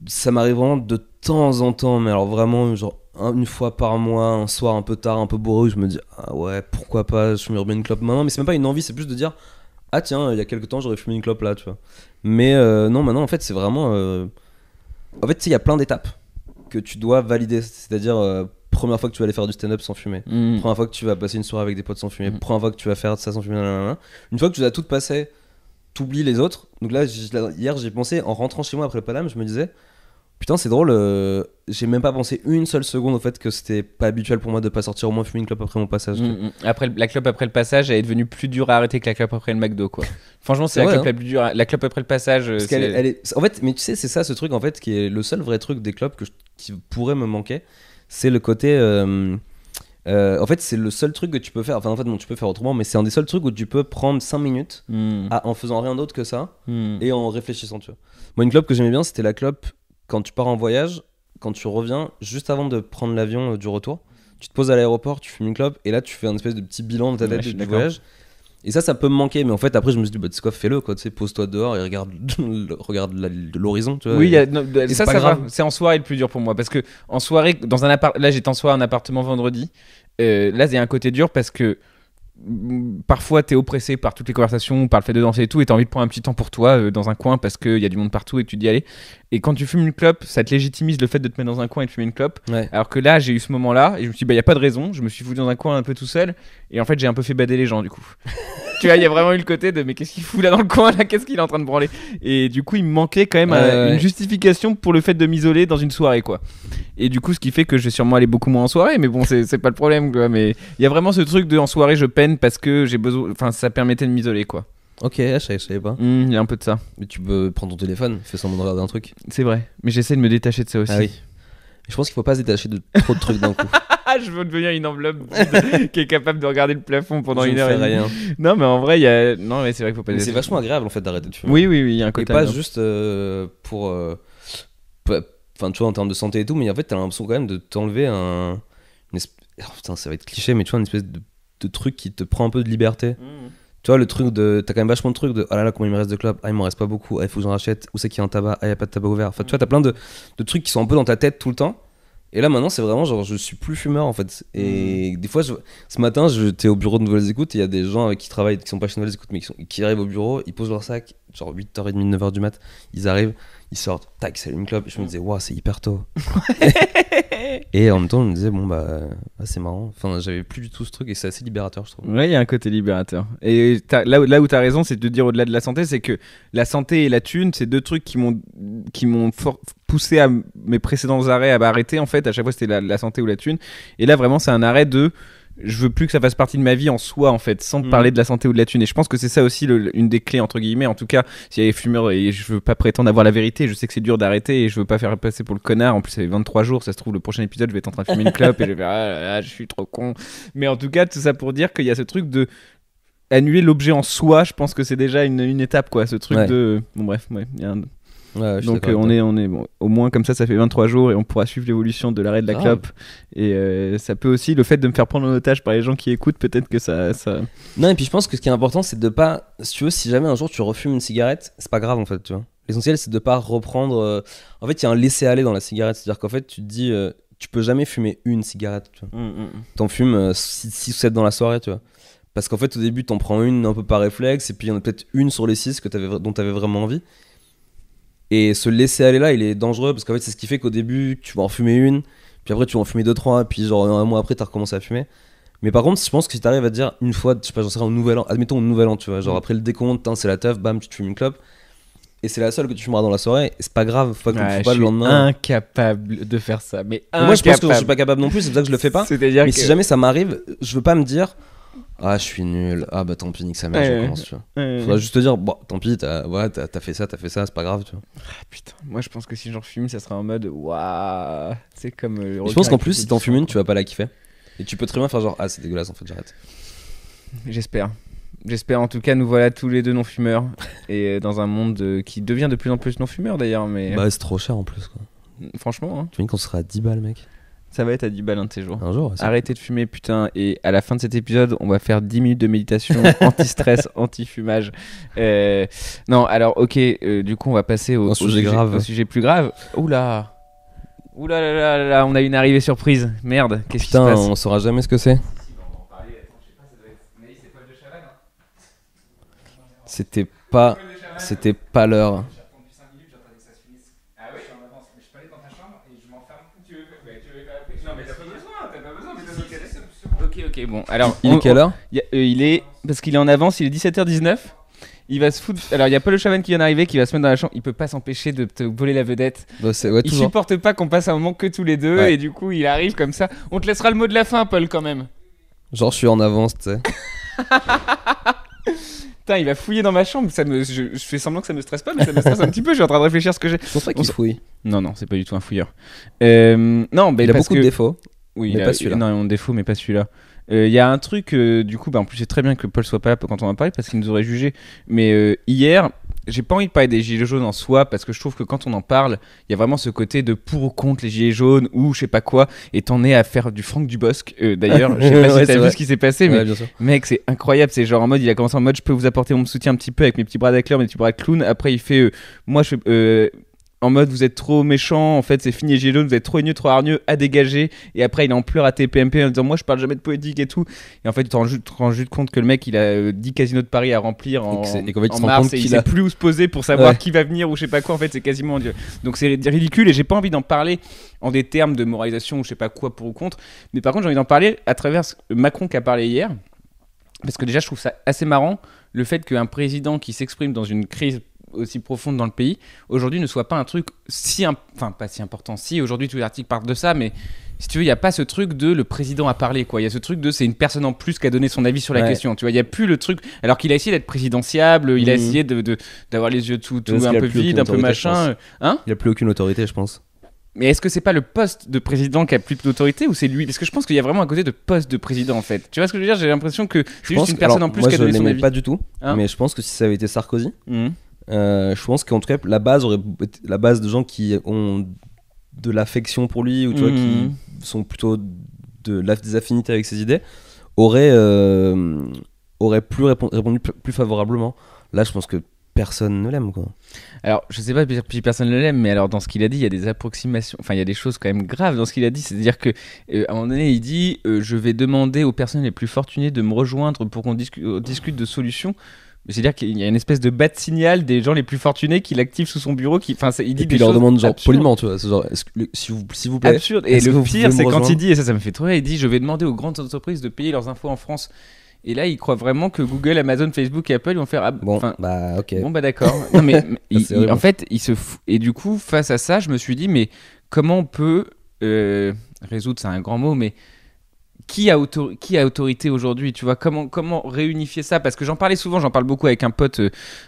Speaker 3: ça m'arrive vraiment de temps en temps, mais alors vraiment genre une fois par mois, un soir un peu tard, un peu bourré, où je me dis ah ouais pourquoi pas, je fumerais bien une clope maintenant, mais c'est même pas une envie, c'est plus de dire ah tiens il y a quelques temps j'aurais fumé une clope là, tu vois. Mais non maintenant en fait c'est vraiment en fait tu sais il y a plein d'étapes que tu dois valider, c'est-à-dire première fois que tu vas aller faire du stand-up sans fumer, première fois que tu vas passer une soirée avec des potes sans fumer, première fois que tu vas faire ça sans fumer, une fois que tu les as toutes passées, t'oublies les autres. Donc là hier j'ai pensé en rentrant chez moi après le Paname, je me disais putain c'est drôle, j'ai même pas pensé une seule seconde au fait que c'était pas habituel pour moi de pas sortir au moins fumer une clope après mon passage.
Speaker 2: Après la clope après le passage elle est devenue plus dure à arrêter que la clope après le McDo, quoi. Franchement c'est la clope la plus dure, la clope après le passage.
Speaker 3: Parce qu'elle est... En fait, mais tu sais c'est ça ce truc en fait qui est le seul vrai truc des clopes qui pourrait me manquer, c'est le côté en fait c'est le seul truc que tu peux faire, enfin en fait non tu peux faire autrement, mais c'est un des seuls trucs où tu peux prendre 5 minutes en faisant rien d'autre que ça et en réfléchissant, tu vois. Moi une clope que j'aimais bien c'était la clope quand tu pars en voyage, quand tu reviens, juste avant de prendre l'avion du retour, tu te poses à l'aéroport, tu fumes une clope et là tu fais un espèce de petit bilan dans ta tête du voyage. Et ça peut me manquer, mais en fait après je me suis dit bah tu sais quoi, fais-le quoi, tu sais, pose-toi dehors et regarde l'horizon, tu vois.
Speaker 2: Oui, et ça va, c'est en soirée le plus dur pour moi parce que en soirée dans un appart, là j'étais en soirée en appartement vendredi. Là il y a un côté dur parce que parfois t'es oppressé par toutes les conversations, par le fait de danser et tout, et t'as envie de prendre un petit temps pour toi dans un coin parce qu'il y a du monde partout et que tu dis allez. Et quand tu fumes une clope, ça te légitimise le fait de te mettre dans un coin et de fumer une clope. Ouais. Alors que là, j'ai eu ce moment-là et je me suis dit bah y a pas de raison, je me suis foutu dans un coin un peu tout seul et en fait j'ai un peu fait bader les gens du coup. Tu vois, il y a vraiment eu le côté de mais qu'est-ce qu'il fout là dans le coin là, qu'est-ce qu'il est en train de branler. Et du coup, il me manquait quand même une justification pour le fait de m'isoler dans une soirée, quoi. Et du coup, ce qui fait que je vais sûrement aller beaucoup moins en soirée, mais bon, c'est pas le problème, quoi. Mais il y a vraiment ce truc de en soirée, je peine parce que j'ai besoin, enfin, ça permettait de m'isoler, quoi.
Speaker 3: Ok, je savais pas.
Speaker 2: Il y a un peu de ça.
Speaker 3: Mais tu peux prendre ton téléphone, fais semblant de regarder un truc.
Speaker 2: C'est vrai, mais j'essaie de me détacher de ça aussi.
Speaker 3: Ah oui. Je pense qu'il faut pas se détacher de trop de trucs d'un coup.
Speaker 2: Je veux devenir une enveloppe qui est capable de regarder le plafond pendant une heure et demie.
Speaker 3: Rien.
Speaker 2: Non, mais en vrai, il y a. Non, mais c'est vrai qu'il faut pas.
Speaker 3: Mais c'est vachement agréable en fait d'arrêter de fumer.
Speaker 2: Oui, il y a un côté.
Speaker 3: Et pas juste pour. Enfin, tu vois, en termes de santé et tout, mais en fait, t'as l'impression quand même de t'enlever putain, ça va être cliché, mais tu vois, une espèce de truc qui te prend un peu de liberté. Tu vois, le truc de. T'as quand même vachement de trucs de. Ah là là, combien il me reste de clopes. Ah, il m'en reste pas beaucoup. Ah, il faut que j'en rachète. Où c'est qu'il y a un tabac. Ah, il y a pas de tabac ouvert. Enfin, tu vois, t'as plein de trucs qui sont un peu dans ta tête tout le temps. Et là maintenant c'est vraiment genre je suis plus fumeur en fait. Et des fois ce matin j'étais au bureau de Nouvelles Écoutes et il y a des gens avec qui travaillent qui sont pas chez Nouvelles Écoutes mais qui arrivent au bureau, ils posent leur sac genre 8h30 9h du mat, ils arrivent, ils sortent, tac c'est une clope et je me disais waouh c'est hyper tôt. Et en même temps je me disais bon bah c'est marrant, enfin j'avais plus du tout ce truc et c'est assez libérateur je trouve.
Speaker 2: Ouais, il y a un côté libérateur. Et là où t'as raison, c'est de dire au-delà de la santé, c'est que la santé et la thune, c'est deux trucs qui m'ont poussé à mes précédents arrêts à arrêter en fait. À chaque fois c'était la santé ou la thune, et là vraiment c'est un arrêt de je veux plus que ça fasse partie de ma vie en soi en fait, sans parler de la santé ou de la thune. Et je pense que c'est ça aussi une des clés entre guillemets, en tout cas s'il y a des fumeurs, et je veux pas prétendre avoir la vérité, je sais que c'est dur d'arrêter et je veux pas faire passer pour le connard. En plus ça fait 23 jours, ça se trouve le prochain épisode je vais être en train de fumer une clope et je vais faire ah là là, je suis trop con. Mais en tout cas tout ça pour dire qu'il y a ce truc de annuler l'objet en soi. Je pense que c'est déjà une étape quoi, ce truc de bon bref il y a un...
Speaker 3: Ouais,
Speaker 2: donc on est bon, au moins comme ça fait 23 jours et on pourra suivre l'évolution de l'arrêt de la clope. Et ça peut aussi, le fait de me faire prendre en otage par les gens qui écoutent, peut-être que ça...
Speaker 3: Non, et puis je pense que ce qui est important c'est de pas, si tu veux, si jamais un jour tu refumes une cigarette, c'est pas grave en fait, tu vois. L'essentiel, c'est de pas reprendre. En fait, il y a un laisser-aller dans la cigarette. C'est-à-dire qu'en fait, tu te dis, tu peux jamais fumer une cigarette. Tu vois. T'en fumes 6 ou 7 dans la soirée, tu vois. Parce qu'en fait, au début, t'en prends une un peu par réflexe, et puis il y en a peut-être une sur les 6 dont t'avais vraiment envie. Et ce laisser-aller là, il est dangereux, parce qu'en fait, c'est ce qui fait qu'au début, tu vas en fumer une, puis après, tu vas en fumer 2-3, et puis genre un mois après, t'as recommencé à fumer. Mais par contre, je pense que si t'arrives à te dire une fois, je sais pas, j'en sais rien, au nouvel an, admettons au nouvel an, tu vois, genre après le décompte, c'est la teuf, bam, tu te fumes une clope. Et c'est la seule que tu fumeras dans la soirée, et c'est pas grave, faut pas le lendemain.
Speaker 2: Incapable de faire ça, mais
Speaker 3: moi je pense que je suis pas capable non plus, c'est pour ça que je le fais pas.
Speaker 2: C'est-à-dire
Speaker 3: mais si jamais ça m'arrive, je veux pas me dire ah je suis nul, ah bah tant pis, nique sa mère, je recommence, tu vois. Faudra juste te dire bon tant pis, t'as fait ça, c'est pas grave, tu vois.
Speaker 2: Ah, putain, moi je pense que si j'en fume, ça sera en mode waouh, c'est comme.
Speaker 3: Je pense qu'en plus si t'en fumes une, tu vas pas la kiffer. Et tu peux très bien faire genre ah c'est dégueulasse en fait, j'arrête.
Speaker 2: J'espère, en tout cas, nous voilà tous les deux non-fumeurs et dans un monde qui devient de plus en plus non-fumeur d'ailleurs. Mais
Speaker 3: bah, c'est trop cher en plus, quoi.
Speaker 2: Franchement, hein.
Speaker 3: Tu vois qu'on sera à 10 balles, mec.
Speaker 2: Ça va être à 10 balles un de ces jours.
Speaker 3: Un jour,
Speaker 2: arrêtez de fumer, putain. Et à la fin de cet épisode, on va faire 10 minutes de méditation anti-stress, anti-fumage. Non, alors, ok, du coup, on va passer au sujet plus grave. Oula, là, on a une arrivée surprise. Merde, qu'est-ce qui se passe ?
Speaker 3: Putain, on saura jamais ce que c'est. C'était pas l'heure.
Speaker 2: Ok, bon. Alors,
Speaker 3: il est quelle heure ?
Speaker 2: Il est parce qu'il est en avance, il est 17h19. Il va se foutre. Alors, il y a Paul Le Chavannes qui vient d'arriver, qui va se mettre dans la chambre. Il peut pas s'empêcher de te voler la vedette. Il supporte pas qu'on passe un moment que tous les deux, et du coup, il arrive comme ça. On te laissera le mot de la fin, Paul, quand même.
Speaker 3: Genre, je suis en avance, tu sais.
Speaker 2: Putain, il va fouiller dans ma chambre. Je fais semblant que ça me stresse pas, mais ça me stresse un petit peu. Je suis en train de réfléchir à ce que j'ai.
Speaker 3: Je pense pas qu'il fouille.
Speaker 2: Non, c'est pas du tout un fouilleur. Non, mais
Speaker 3: il a beaucoup de défauts.
Speaker 2: Oui,
Speaker 3: mais pas celui-là.
Speaker 2: Non, défaut, mais pas celui-là. Il y a un truc, du coup, en plus, c'est très bien que Paul soit pas là quand on en parle parce qu'il nous aurait jugé. Mais hier, j'ai pas envie de parler des gilets jaunes en soi parce que je trouve que quand on en parle, il y a vraiment ce côté de pour ou contre les gilets jaunes ou je sais pas quoi. Et t'en es à faire du Franck Dubosc. D'ailleurs, je sais pas si t'as vu ce qui s'est passé, mais mec, c'est incroyable. C'est genre en mode, il a commencé en mode, je peux vous apporter mon soutien un petit peu avec mes petits bras d'acteur, mes petits bras de clown. Après, il fait, moi, je fais. En mode vous êtes trop méchant, en fait c'est fini les gilets jaunes, vous êtes trop haineux, trop hargneux, à dégager. Et après il en pleure à TPMP en disant moi je parle jamais de politique et tout. Et en fait tu te rends juste compte que le mec il a 10 casinos de Paris à remplir en mars et il sait plus où se poser pour savoir qui va venir ou je sais pas quoi. En fait c'est quasiment Dieu. Donc c'est ridicule et j'ai pas envie d'en parler en des termes de moralisation ou je sais pas quoi pour ou contre. Mais par contre j'ai envie d'en parler à travers Macron qui a parlé hier. Parce que déjà je trouve ça assez marrant le fait qu'un président qui s'exprime dans une crise aussi profonde dans le pays, aujourd'hui ne soit pas un truc pas si important. Si, aujourd'hui tous les articles parlent de ça, mais si tu veux, il n'y a pas ce truc de le président a parlé, quoi. Il y a ce truc de c'est une personne en plus qui a donné son avis sur la question, tu vois. Il n'y a plus le truc, alors qu'il a essayé d'être présidentiable, il a essayé d'avoir les yeux tout un peu vides, un peu machin. Hein ?
Speaker 3: Il n'a plus aucune autorité, je pense.
Speaker 2: Mais est-ce que c'est pas le poste de président qui a plus d'autorité ou c'est lui ? Parce que je pense qu'il y a vraiment un côté de poste de président en fait. Tu vois ce que je veux dire ? J'ai l'impression que c'est juste une personne en plus qui a donné son avis.
Speaker 3: Moi je l'aimais pas du tout, mais je pense que si ça avait été Sarkozy, je pense qu'en tout cas la base de gens qui ont de l'affection pour lui ou tu vois qui sont plutôt des affinités avec ses idées auraient répondu plus favorablement. Là je pense que personne ne l'aime, quoi.
Speaker 2: Alors je sais pas si personne ne l'aime, mais alors dans ce qu'il a dit il y a des approximations, enfin il y a des choses quand même graves dans ce qu'il a dit, c'est-à-dire que à un moment donné il dit je vais demander aux personnes les plus fortunées de me rejoindre pour qu'on discute de solutions. C'est-à-dire qu'il y a une espèce de bas de signal des gens les plus fortunés qu'il active sous son bureau. Il dit des choses. Il leur demande
Speaker 3: genre poliment, tu vois. C'est genre, s'il vous plaît.
Speaker 2: Absurde. Et le pire, c'est quand il dit, et ça me fait trop rire, il dit je vais demander aux grandes entreprises de payer leurs impôts en France. Et là, il croit vraiment que Google, Amazon, Facebook et Apple ils vont faire.
Speaker 3: Ok.
Speaker 2: Bon, d'accord. Non, mais en fait, il se fout. Et du coup, face à ça, je me suis dit, mais comment on peut résoudre, c'est un grand mot, mais. Qui a autorité aujourd'hui, tu vois, comment réunifier ça, parce que j'en parle beaucoup avec un pote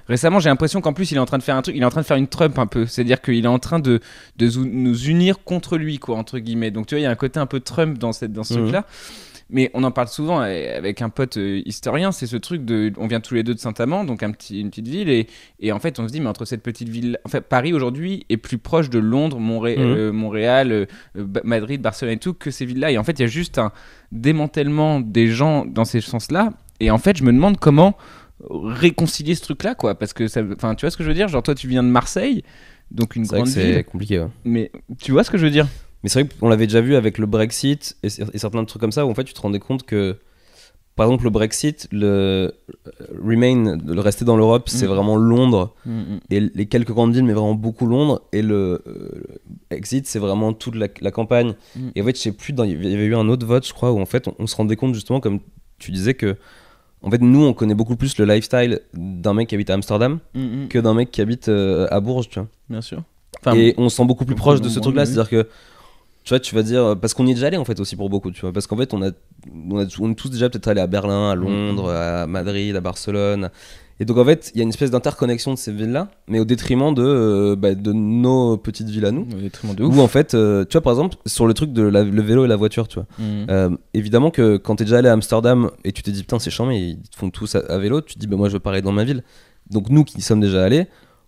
Speaker 2: récemment, j'ai l'impression qu'en plus il est en train de faire un truc, il est en train de faire une Trump un peu, c'est-à-dire qu'il est en train de nous unir contre lui, quoi, entre guillemets. Donc tu vois, il y a un côté un peu Trump dans ce truc-là. Mais on en parle souvent avec un pote historien, c'est ce truc on vient tous les deux de Saint-Amand, donc une petite ville, et en fait on se dit mais entre cette petite ville, en fait Paris aujourd'hui est plus proche de Londres, Montréal, Madrid, Barcelone et tout que ces villes-là, et en fait il y a juste un démantèlement des gens dans ces sens-là, et en fait je me demande comment réconcilier ce truc-là, quoi, parce que enfin, tu vois ce que je veux dire, genre toi tu viens de Marseille, donc une grande ville.
Speaker 3: C'est compliqué. Ouais.
Speaker 2: Mais tu vois ce que je veux dire.
Speaker 3: Mais c'est vrai qu'on l'avait déjà vu avec le Brexit et certains trucs comme ça où en fait tu te rendais compte que par exemple le Brexit, le Remain, le rester dans l'Europe, c'est vraiment Londres et les quelques grandes villes, mais vraiment beaucoup Londres, et le Exit c'est vraiment toute la campagne. Et en fait je sais plus, il y avait eu un autre vote je crois où en fait on se rendait compte justement comme tu disais que en fait nous on connaît beaucoup plus le lifestyle d'un mec qui habite à Amsterdam que d'un mec qui habite à Bourges, tu vois.
Speaker 2: Bien sûr.
Speaker 3: Enfin, et on se sent beaucoup plus proche de ce truc là, c'est-à-dire que tu vois, tu vas dire, parce qu'on y est déjà allé en fait aussi pour beaucoup, tu vois, parce qu'en fait on est tous déjà peut-être allés à Berlin, à Londres, à Madrid, à Barcelone, et donc en fait il y a une espèce d'interconnexion de ces villes-là, mais au détriment de nos petites villes à nous,
Speaker 2: au détriment de ouf.
Speaker 3: Où en fait, tu vois par exemple sur le truc de le vélo et la voiture, tu vois, évidemment que quand t'es déjà allé à Amsterdam et tu t'es dit putain c'est chiant mais ils font tous à vélo, tu te dis bah moi je veux pareil dans ma ville, donc nous qui y sommes déjà allés,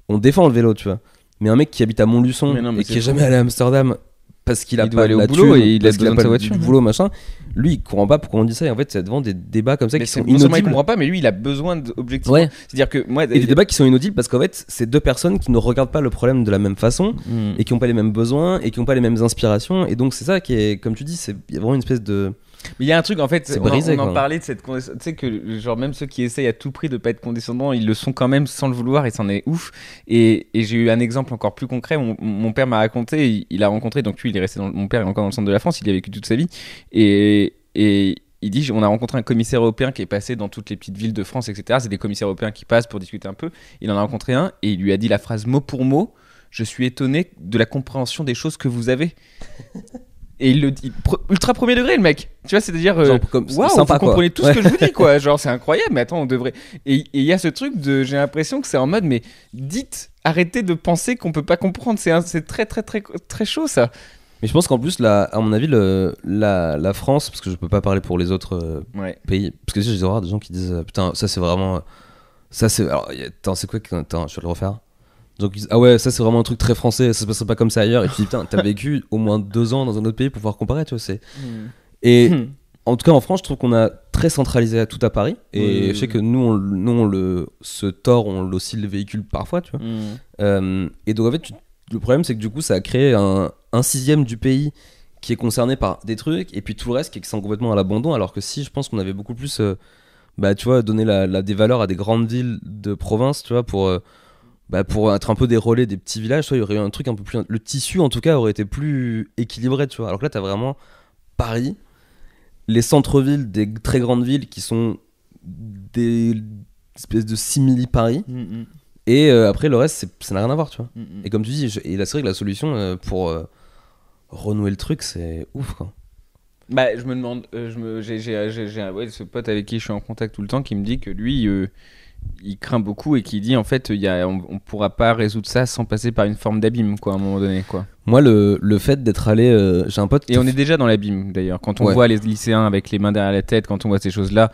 Speaker 3: on défend le vélo, tu vois, mais un mec qui habite à Montluçon et qui est jamais allé à Amsterdam parce qu'il a
Speaker 2: doit aller au boulot et il a besoin de sa voiture,
Speaker 3: du boulot machin, lui il comprend pas pourquoi on dit ça, et en fait c'est devant des débats comme ça qui sont inaudibles.
Speaker 2: Il comprend pas, mais lui il a besoin d'objectifs.
Speaker 3: Ouais.
Speaker 2: C'est-à-dire que moi,
Speaker 3: et des débats qui sont inaudibles parce qu'en fait c'est deux personnes qui ne regardent pas le problème de la même façon et qui n'ont pas les mêmes besoins et qui n'ont pas les mêmes inspirations, et donc c'est ça qui est, comme tu dis, il y a vraiment une espèce de...
Speaker 2: Mais il y a un truc en fait,
Speaker 3: c'est brisé,
Speaker 2: on en parlait de cette condescendance, tu sais que genre même ceux qui essayent à tout prix de pas être condescendants, ils le sont quand même sans le vouloir, et c'en est ouf. Et j'ai eu un exemple encore plus concret. Mon père m'a raconté, il a rencontré, donc lui il est resté mon père est encore dans le centre de la France, il y a vécu toute sa vie, et il dit on a rencontré un commissaire européen qui est passé dans toutes les petites villes de France, etc. C'est des commissaires européens qui passent pour discuter un peu. Il en a rencontré un et il lui a dit la phrase mot pour mot: je suis étonné de la compréhension des choses que vous avez. Et il le dit ultra premier degré, le mec, tu vois, c'est-à-dire waouh, vous comprenez tout ce que je vous dis, quoi, genre c'est incroyable, mais attends, on devrait. Et il y a ce truc de, j'ai l'impression que c'est en mode, mais arrêtez de penser qu'on peut pas comprendre, c'est très très très très chaud ça.
Speaker 3: Mais je pense qu'en plus là, à mon avis, la France, parce que je peux pas parler pour les autres pays, parce que j'ai horreur des gens qui disent putain ça c'est vraiment ça c'est, alors attends c'est quoi, attends je vais le refaire. Donc ils disent ah ouais ça c'est vraiment un truc très français, ça se passerait pas comme ça ailleurs, et tu dis putain t'as vécu au moins 2 ans dans un autre pays pour pouvoir comparer, tu vois, c'est et en tout cas en France je trouve qu'on a très centralisé tout à Paris, et je sais que ce tort on aussi le véhicule parfois, tu vois, et donc en fait le problème c'est que du coup ça a créé un 1/6 du pays qui est concerné par des trucs, et puis tout le reste qui est complètement à l'abandon, alors que si je pense qu'on avait beaucoup plus tu vois donné des valeurs à des grandes villes de province, tu vois, pour être un peu des relais des petits villages, tu vois, il y aurait eu un truc un peu plus... Le tissu, en tout cas, aurait été plus équilibré, tu vois. Alors que là, t'as vraiment Paris, les centres-villes des très grandes villes qui sont des espèces de simili-Paris, et après, le reste, ça n'a rien à voir, tu vois. Et comme tu dis, et là, c'est vrai que la solution pour renouer le truc, c'est ouf, quoi.
Speaker 2: Bah, je me demande... j'ai ce pote avec qui je suis en contact tout le temps qui me dit que lui... il craint beaucoup, et qui dit en fait on pourra pas résoudre ça sans passer par une forme d'abîme, quoi, à un moment donné, quoi.
Speaker 3: Moi le fait d'être allé j'ai un pote
Speaker 2: et on est déjà dans l'abîme d'ailleurs quand on voit les lycéens avec les mains derrière la tête, quand on voit ces choses là,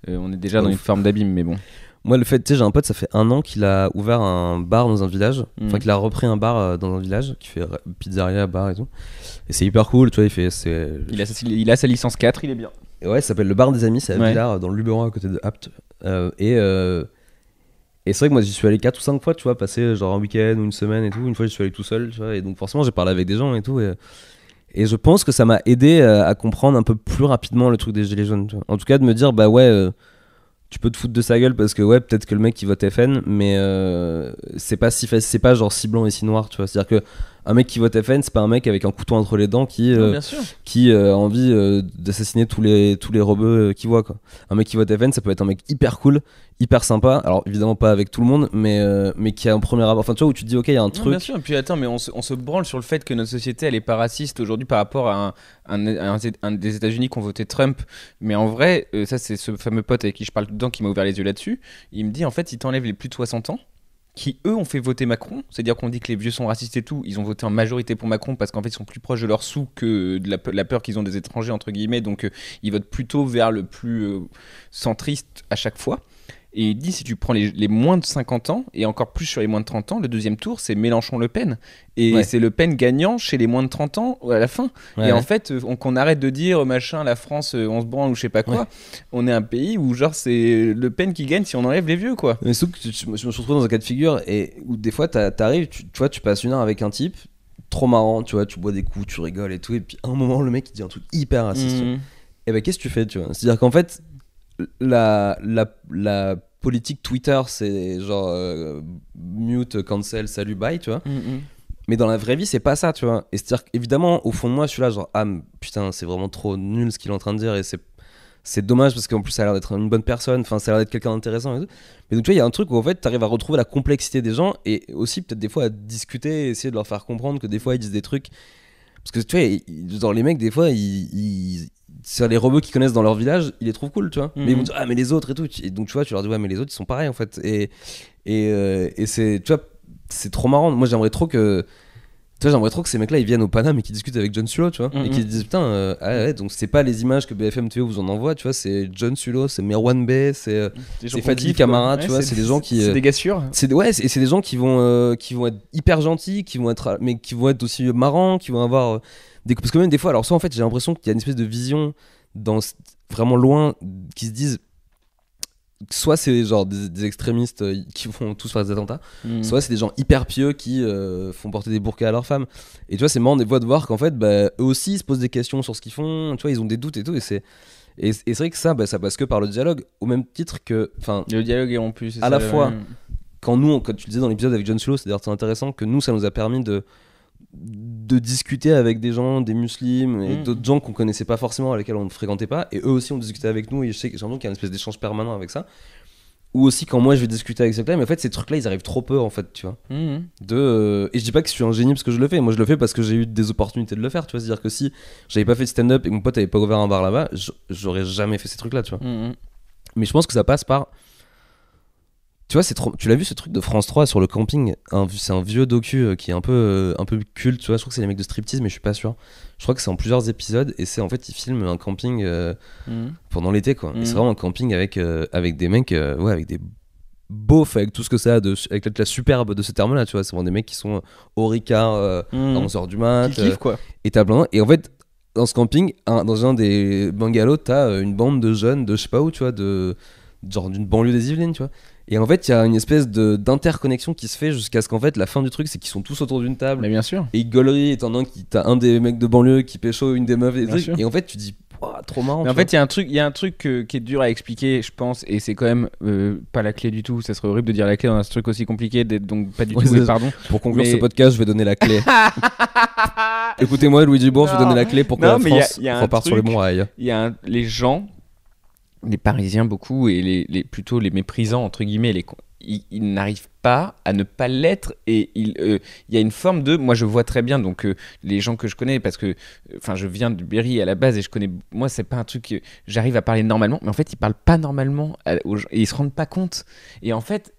Speaker 2: on est déjà dans une forme d'abîme, mais bon.
Speaker 3: Moi le fait, tu sais, j'ai un pote, ça fait 1 an qu'il a ouvert un bar dans un village, enfin qu'il a repris un bar dans un village, qui fait pizzeria, bar et tout, et c'est hyper cool, tu vois, il
Speaker 2: a sa licence 4, il est bien.
Speaker 3: Et ouais, ça s'appelle le Bar des Amis, c'est à Villars, dans le Luberon, à côté de Apt. Et c'est vrai que moi j'y suis allé 4 ou 5 fois, tu vois, passer genre un week-end ou une semaine et tout. Une fois j'y suis allé tout seul, tu vois, et donc forcément j'ai parlé avec des gens et tout, et je pense que ça m'a aidé à comprendre un peu plus rapidement le truc des gilets jaunes, tu vois. En tout cas de me dire tu peux te foutre de sa gueule parce que peut-être que le mec qui vote FN, mais c'est pas si facile, c'est pas genre si blanc et si noir, tu vois. C'est-à-dire que un mec qui vote FN, c'est pas un mec avec un couteau entre les dents qui a envie d'assassiner tous les rebeux qu'il voit, quoi. Un mec qui vote FN, ça peut être un mec hyper cool, hyper sympa, alors évidemment pas avec tout le monde, mais qui a un premier rapport, enfin tu vois, où tu te dis ok, il y a un truc.
Speaker 2: Bien sûr. Et puis attends, mais on se branle sur le fait que notre société elle est pas raciste aujourd'hui par rapport à un des États-Unis qui ont voté Trump, mais en vrai ça c'est ce fameux pote avec qui je parle tout le temps qui m'a ouvert les yeux là-dessus. Il me dit en fait, il t'enlève les plus de 60 ans qui eux ont fait voter Macron, c'est-à-dire qu'on dit que les vieux sont racistes et tout, ils ont voté en majorité pour Macron parce qu'en fait ils sont plus proches de leur sous que de la peur qu'ils ont des étrangers, entre guillemets, donc ils votent plutôt vers le plus centriste à chaque fois. Et il dit, si tu prends les moins de 50 ans, et encore plus sur les moins de 30 ans, le deuxième tour, c'est Mélenchon-Le Pen. Et c'est Le Pen gagnant chez les moins de 30 ans à la fin. Et en fait, qu'on arrête de dire, machin, la France, on se branle ou je sais pas quoi. Ouais. On est un pays où, genre, c'est Le Pen qui gagne si on enlève les vieux, quoi.
Speaker 3: Mais sauf que je me retrouve dans un cas de figure où des fois, t'arrives, tu vois, tu passes une heure avec un type, trop marrant, tu vois, tu bois des coups, tu rigoles et tout, et puis à un moment, le mec, il dit un truc hyper raciste. Et ben, qu'est-ce que tu fais, tu vois ? C'est-à-dire qu'en fait, la politique Twitter, c'est genre mute, cancel, salut, bye, tu vois. Mais dans la vraie vie, c'est pas ça, tu vois. Et c'est-à-dire qu'évidemment, au fond de moi, je suis là, genre, ah putain, c'est vraiment trop nul ce qu'il est en train de dire, et c'est dommage parce qu'en plus, ça a l'air d'être une bonne personne, enfin, ça a l'air d'être quelqu'un d'intéressant et tout. Mais donc, tu vois, il y a un truc où en fait, t'arrives à retrouver la complexité des gens et aussi peut-être des fois à discuter, essayer de leur faire comprendre que des fois, ils disent des trucs. Parce que tu vois, genre, les mecs, des fois, sur les rebeux qu'ils connaissent dans leur village, ils les trouvent cool, tu vois. Mais ils vont dire, ah, mais les autres et tout. Et donc, tu vois, tu leur dis, ouais, mais les autres, ils sont pareils en fait. Et c'est, tu vois, c'est trop marrant. Moi, j'aimerais trop que ces mecs-là ils viennent au Paname et qu'ils discutent avec John Sulo, tu vois, et qu'ils disent putain, donc c'est pas les images que BFM TV vous en envoie, tu vois, c'est John Sulo, c'est Merwan Bey, c'est Fatih Camara, tu vois, c'est des gens qui.
Speaker 2: C'est des gars sûrs.
Speaker 3: C'est des gens qui vont être hyper gentils, mais qui vont être aussi marrants, qui vont avoir parce que même des fois, alors ça en fait, j'ai l'impression qu'il y a une espèce de vision vraiment loin qui se disent. Soit c'est genre des extrémistes qui vont tous faire des attentats, soit c'est des gens hyper pieux qui font porter des burkas à leurs femmes. Et tu vois, c'est marrant des fois de voir qu'en fait, eux aussi ils se posent des questions sur ce qu'ils font, tu vois, ils ont des doutes et tout. Et c'est vrai que ça passe que par le dialogue, au même titre que.
Speaker 2: Le dialogue est rompu, c'est
Speaker 3: à la fois, quand tu le disais dans l'épisode avec John Sulo, c'est d'ailleurs c'est intéressant que nous, ça nous a permis de discuter avec des gens, des musulmans et d'autres gens qu'on connaissait pas forcément, avec lesquels on ne fréquentait pas, et eux aussi ont discuté avec nous, et j'ai l'impression qu'il y a une espèce d'échange permanent avec ça. Ou aussi quand moi je vais discuter avec ce gars, mais en fait ces trucs là ils arrivent trop peu en fait, tu vois. Et je dis pas que je suis un génie parce que je le fais, moi je le fais parce que j'ai eu des opportunités de le faire, tu vois. C'est à dire que si j'avais pas fait de stand-up et que mon pote avait pas ouvert un bar là-bas, j'aurais jamais fait ces trucs là, tu vois. Mais je pense que ça passe par, tu vois, tu l'as vu ce truc de France 3 sur le camping, c'est un vieux docu qui est un peu culte, tu vois. Je crois que c'est les mecs de striptease, mais je suis pas sûr. Je crois que c'est en plusieurs épisodes et c'est en fait ils filment un camping pendant l'été, quoi. Et c'est vraiment un camping avec des mecs, avec des beaufs, avec tout ce que ça a avec la superbe de ce terme-là, tu vois. C'est vraiment des mecs qui sont au Ricard à 11h du mat,
Speaker 2: qui kiffent, quoi.
Speaker 3: Et t'as plein. Et en fait, dans ce camping, dans un des bungalows, t'as une bande de jeunes de je sais pas où, tu vois, genre d'une banlieue des Yvelines, tu vois. Et en fait, il y a une espèce d'interconnexion qui se fait jusqu'à ce qu'en fait, la fin du truc, c'est qu'ils sont tous autour d'une table.
Speaker 2: Mais bien sûr.
Speaker 3: Et ils gauleries, et t'as un des mecs de banlieue qui pécho une des meufs, et en fait, tu dis, trop marrant.
Speaker 2: Mais en fait, il y a un truc qui est dur à expliquer, je pense, et c'est quand même pas la clé du tout. Ça serait horrible de dire la clé dans un truc aussi compliqué, donc pas du tout, mais pardon.
Speaker 3: Pour conclure ce podcast, je vais donner la clé. Écoutez-moi, Louis Dubourg, je vais donner la clé pour que la France reparte sur les bons rails.
Speaker 2: Il y a les gens, les Parisiens beaucoup, et plutôt les méprisants, entre guillemets, ils n'arrivent pas à ne pas l'être, et il y a une forme de, moi je vois très bien, donc les gens que je connais, parce que je viens de Berry à la base, et je connais, moi c'est pas un truc que j'arrive à parler normalement, mais en fait ils parlent pas normalement aux gens, et ils se rendent pas compte, et en fait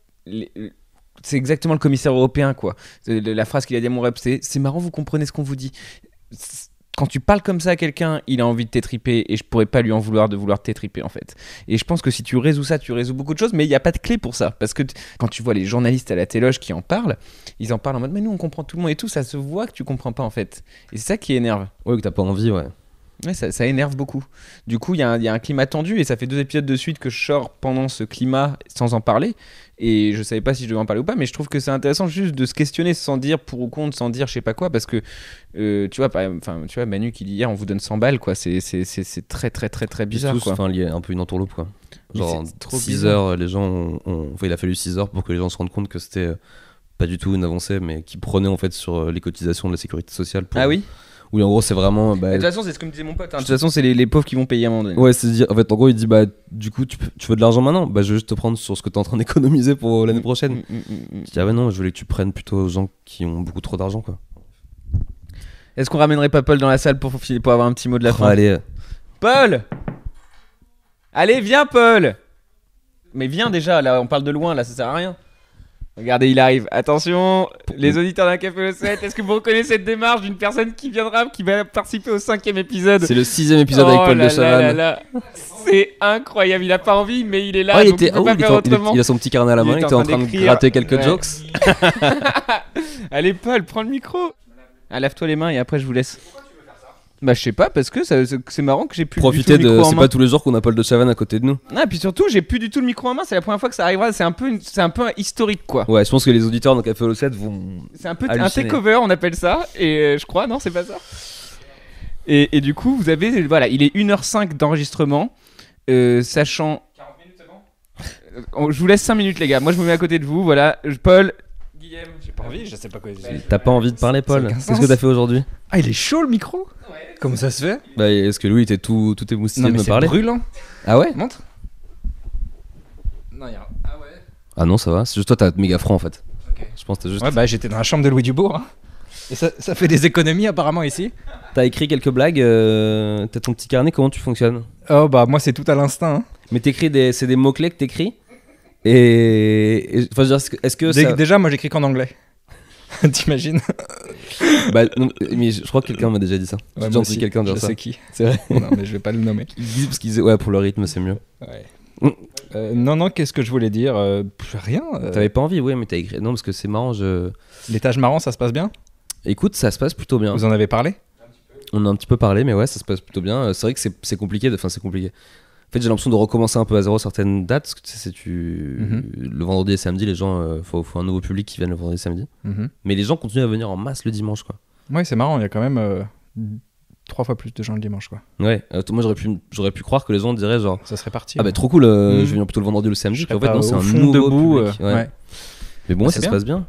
Speaker 2: c'est exactement le commissaire européen, quoi. La phrase qu'il a dit à mon rep, c'est marrant, vous comprenez ce qu'on vous dit. Quand tu parles comme ça à quelqu'un, il a envie de t'étriper, et je pourrais pas lui en vouloir de vouloir t'étriper, en fait. Et je pense que si tu résous ça, tu résous beaucoup de choses, mais il n'y a pas de clé pour ça. Parce que quand tu vois les journalistes à la téloge qui en parlent, ils en parlent en mode mais nous on comprend tout le monde et tout, ça se voit que tu comprends pas, en fait. Et c'est ça qui énerve.
Speaker 3: Ouais, que t'as pas envie, ouais.
Speaker 2: Ouais, ça énerve beaucoup. Du coup, il y a un climat tendu, et ça fait 2 épisodes de suite que je sors pendant ce climat sans en parler. Et je savais pas si je devais en parler ou pas, mais je trouve que c'est intéressant juste de se questionner sans dire pour ou contre, sans dire je sais pas quoi, parce que tu vois, Manu qui dit hier on vous donne 100 balles, quoi. C'est très très très très bizarre, quoi.
Speaker 3: Enfin, il y a un peu une entourloupe, quoi. Genre 6 heures, les gens il a fallu 6 heures pour que les gens se rendent compte que c'était pas du tout une avancée, mais qui prenait en fait sur les cotisations de la sécurité sociale pour...
Speaker 2: Ah oui.
Speaker 3: Oui, en gros, c'est vraiment.
Speaker 2: De toute façon, c'est ce que me disait mon pote. De toute façon, c'est les pauvres qui vont payer à un moment donné.
Speaker 3: Ouais, c'est-à-dire, en fait, en gros, il dit du coup, tu veux de l'argent maintenant ? Je vais juste te prendre sur ce que t'es en train d'économiser pour l'année prochaine. Je dis, ah ouais, non, je voulais que tu prennes plutôt aux gens qui ont beaucoup trop d'argent, quoi.
Speaker 2: Est-ce qu'on ramènerait pas Paul dans la salle pour avoir un petit mot de la fin ?
Speaker 3: Allez.
Speaker 2: Paul ! Allez, viens, Paul ! Mais viens déjà, là, on parle de loin, là, ça sert à rien. Regardez, il arrive. Attention, les auditeurs d'un Café au 7, est-ce que vous reconnaissez cette démarche d'une personne qui va participer au 5e épisode?
Speaker 3: C'est le 6e épisode avec Paul de Chavannes.
Speaker 2: C'est incroyable, il a pas envie, mais il est là. Donc il peut pas faire autrement.
Speaker 3: Il a son petit carnet à la main, il était en train de gratter quelques jokes.
Speaker 2: Allez, Paul, prends le micro. Lave-toi les mains et après je vous laisse. Bah je sais pas, parce que c'est marrant que j'ai plus
Speaker 3: profiter
Speaker 2: du tout le micro en main.
Speaker 3: C'est pas tous les jours qu'on a Paul de Chavannes à côté de nous.
Speaker 2: Ah, et puis surtout j'ai plus du tout le micro en main, c'est la première fois que ça arrivera, c'est un peu historique quoi.
Speaker 3: Ouais, je pense que les auditeurs d'un Café au 7 vont
Speaker 2: c'est un peu un takeover, on appelle ça, et je crois, non c'est pas ça. Et du coup vous avez, voilà, il est 1h05 d'enregistrement, sachant... 40 minutes c'est bon. Je vous laisse 5 minutes les gars, moi je me mets à côté de vous, voilà, Paul... Guillaume,
Speaker 4: j'ai pas envie, je sais pas quoi dire.
Speaker 3: T'as pas envie de parler, Paul? Qu'est-ce que t'as fait aujourd'hui?
Speaker 4: Ah, il est chaud le micro? Comment ça se fait?
Speaker 3: Bah, est-ce que Louis était tout émoustillé de me parler?
Speaker 4: C'est brûlant.
Speaker 3: Ah ouais?
Speaker 4: Montre. Non, y'a. Ah ouais.
Speaker 3: Ah non, ça va. C'est juste toi, t'as méga franc en fait.
Speaker 4: Ok.
Speaker 3: Je pense que t'as juste.
Speaker 4: Ouais, bah j'étais dans la chambre de Louis Dubourg. Hein. Et ça fait des économies apparemment ici.
Speaker 3: T'as écrit quelques blagues, t'as ton petit carnet, comment tu fonctionnes?
Speaker 4: Oh bah moi c'est tout à l'instinct. Hein.
Speaker 3: Mais c'est des mots-clés que t'écris? Et enfin, est-ce que ça...
Speaker 4: Déjà, moi j'écris qu'en anglais. T'imagines?
Speaker 3: Bah, non, mais je crois que quelqu'un m'a déjà dit ça.
Speaker 4: Ouais,
Speaker 3: j'ai entendu quelqu'un dire ça.
Speaker 4: Je sais qui.
Speaker 3: C'est vrai.
Speaker 4: Non, mais je vais pas le nommer.
Speaker 3: Ils disent parce qu'ils disaient, ouais, pour le rythme, c'est mieux.
Speaker 4: Ouais. Non, qu'est-ce que je voulais dire? Rien.
Speaker 3: T'avais pas envie, ouais, mais t'as écrit. Non, parce que c'est marrant.
Speaker 4: Les tâches marrantes, ça se passe bien?
Speaker 3: Écoute, ça se passe plutôt bien.
Speaker 4: Vous en avez parlé?
Speaker 3: On a un petit peu parlé, mais ouais, ça se passe plutôt bien. C'est vrai que c'est compliqué. Enfin, c'est compliqué. En fait, j'ai l'impression de recommencer un peu à zéro certaines dates. Parce que tu sais, le vendredi et samedi, les gens, faut un nouveau public qui vienne le vendredi et samedi. Mais les gens continuent à venir en masse le dimanche, quoi.
Speaker 4: Ouais, c'est marrant. Il y a quand même 3 fois plus de gens le dimanche, quoi.
Speaker 3: Ouais. Moi, j'aurais pu croire que les gens diraient genre.
Speaker 4: Ça serait parti.
Speaker 3: Ah bah trop cool. Je vais venir plutôt le vendredi ou le samedi. Puis en fait, non, c'est un nouveau public. Ouais. Mais bon, ça se passe bien.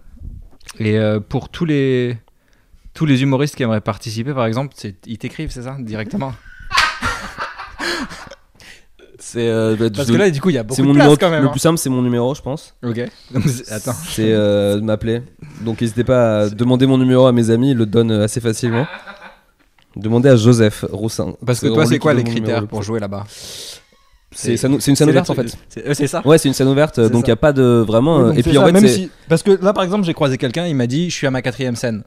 Speaker 4: Et pour tous les humoristes qui aimeraient participer, par exemple, ils t'écrivent, c'est ça, directement? Parce que là, du coup, il y a beaucoup de place quand même.
Speaker 3: Le plus simple, c'est mon numéro, je pense.
Speaker 4: Ok. Attends.
Speaker 3: C'est de m'appeler. Donc, n'hésitez pas à demander mon numéro à mes amis, ils le donnent assez facilement. Demandez à Joseph Roussin.
Speaker 4: Parce que toi, c'est quoi les critères pour jouer là-bas?
Speaker 3: C'est une scène ouverte en fait.
Speaker 4: C'est ça?
Speaker 3: Ouais, c'est une scène ouverte, donc il n'y a pas de vraiment.
Speaker 4: Et puis en fait, parce que là, par exemple, j'ai croisé quelqu'un, il m'a dit, je suis à ma 4e scène.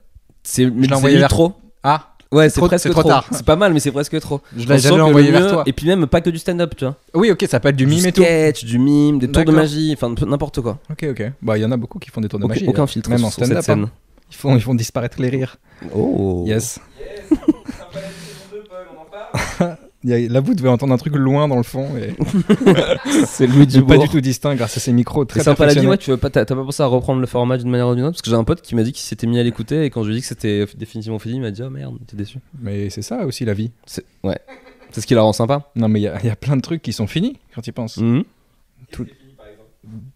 Speaker 3: Je l'ai envoyé vers trop.
Speaker 4: Ah.
Speaker 3: Ouais, c'est presque trop tard. C'est pas mal, mais c'est presque trop.
Speaker 4: Je l'ai envoyé vers toi.
Speaker 3: Et puis même pas que du stand-up, tu vois.
Speaker 4: Oui, ok, ça peut être du mime et tout.
Speaker 3: Du sketch, du mime, des tours de magie, enfin n'importe quoi.
Speaker 4: Ok. Bah, il y en a beaucoup qui font des tours de magie.
Speaker 3: Aucun filtre
Speaker 4: même en stand-up. Hein. Ils font disparaître les rires.
Speaker 3: Oh.
Speaker 4: Yes. La vous devez entendre un truc loin dans le fond. Et...
Speaker 3: c'est Louis Dubourg.
Speaker 4: Pas du tout distinct grâce à ces micros très
Speaker 3: sympa. Elle a dit, ouais, t'as pas pensé à reprendre le format d'une manière ou d'une autre? Parce que j'ai un pote qui m'a dit qu'il s'était mis à l'écouter et quand je lui ai dit que c'était définitivement fini, il m'a dit, oh merde, t'es déçu.
Speaker 4: Mais c'est ça aussi la vie.
Speaker 3: Ouais. C'est ce qui la rend sympa.
Speaker 4: Non, mais il y a plein de trucs qui sont finis quand tu y penses.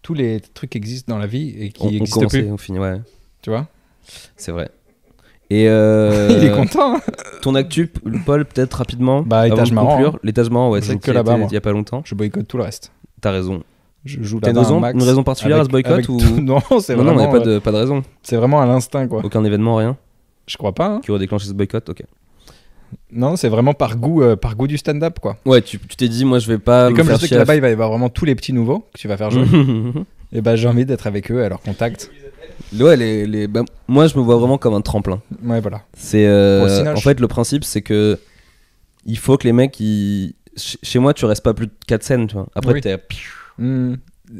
Speaker 4: Tous les trucs qui existent dans la vie et qui existent plus.
Speaker 3: On finit, ouais.
Speaker 4: Tu vois?
Speaker 3: C'est vrai. Et
Speaker 4: il est content.
Speaker 3: Ton actu, Paul, peut-être rapidement.
Speaker 4: Bah, les tâches marrantes.
Speaker 3: Les tâches marrantes, ouais.
Speaker 4: C'est que là-bas,
Speaker 3: il y a pas longtemps.
Speaker 4: Je boycotte tout le reste.
Speaker 3: T'as raison.
Speaker 4: Je joue
Speaker 3: T'as une raison particulière à ce boycott ou...
Speaker 4: Non, c'est vraiment.
Speaker 3: Non, il n'y a pas de raison.
Speaker 4: C'est vraiment à l'instinct, quoi.
Speaker 3: Aucun événement, rien.
Speaker 4: Je crois pas. Hein.
Speaker 3: Qui aurait déclenché ce boycott, ok.
Speaker 4: Non, c'est vraiment par goût du stand-up, quoi.
Speaker 3: Ouais, tu t'es dit, moi, je vais pas.
Speaker 4: Et comme je sais que là-bas, il va y avoir vraiment tous les petits nouveaux que tu vas faire jouer. Et bah, j'ai envie d'être avec eux à leur contact.
Speaker 3: Ouais, bah, moi je me vois vraiment comme un tremplin.
Speaker 4: Ouais, voilà.
Speaker 3: C'est en fait le principe c'est que il faut que les mecs chez moi tu restes pas plus de 4 scènes, tu vois. Après t'es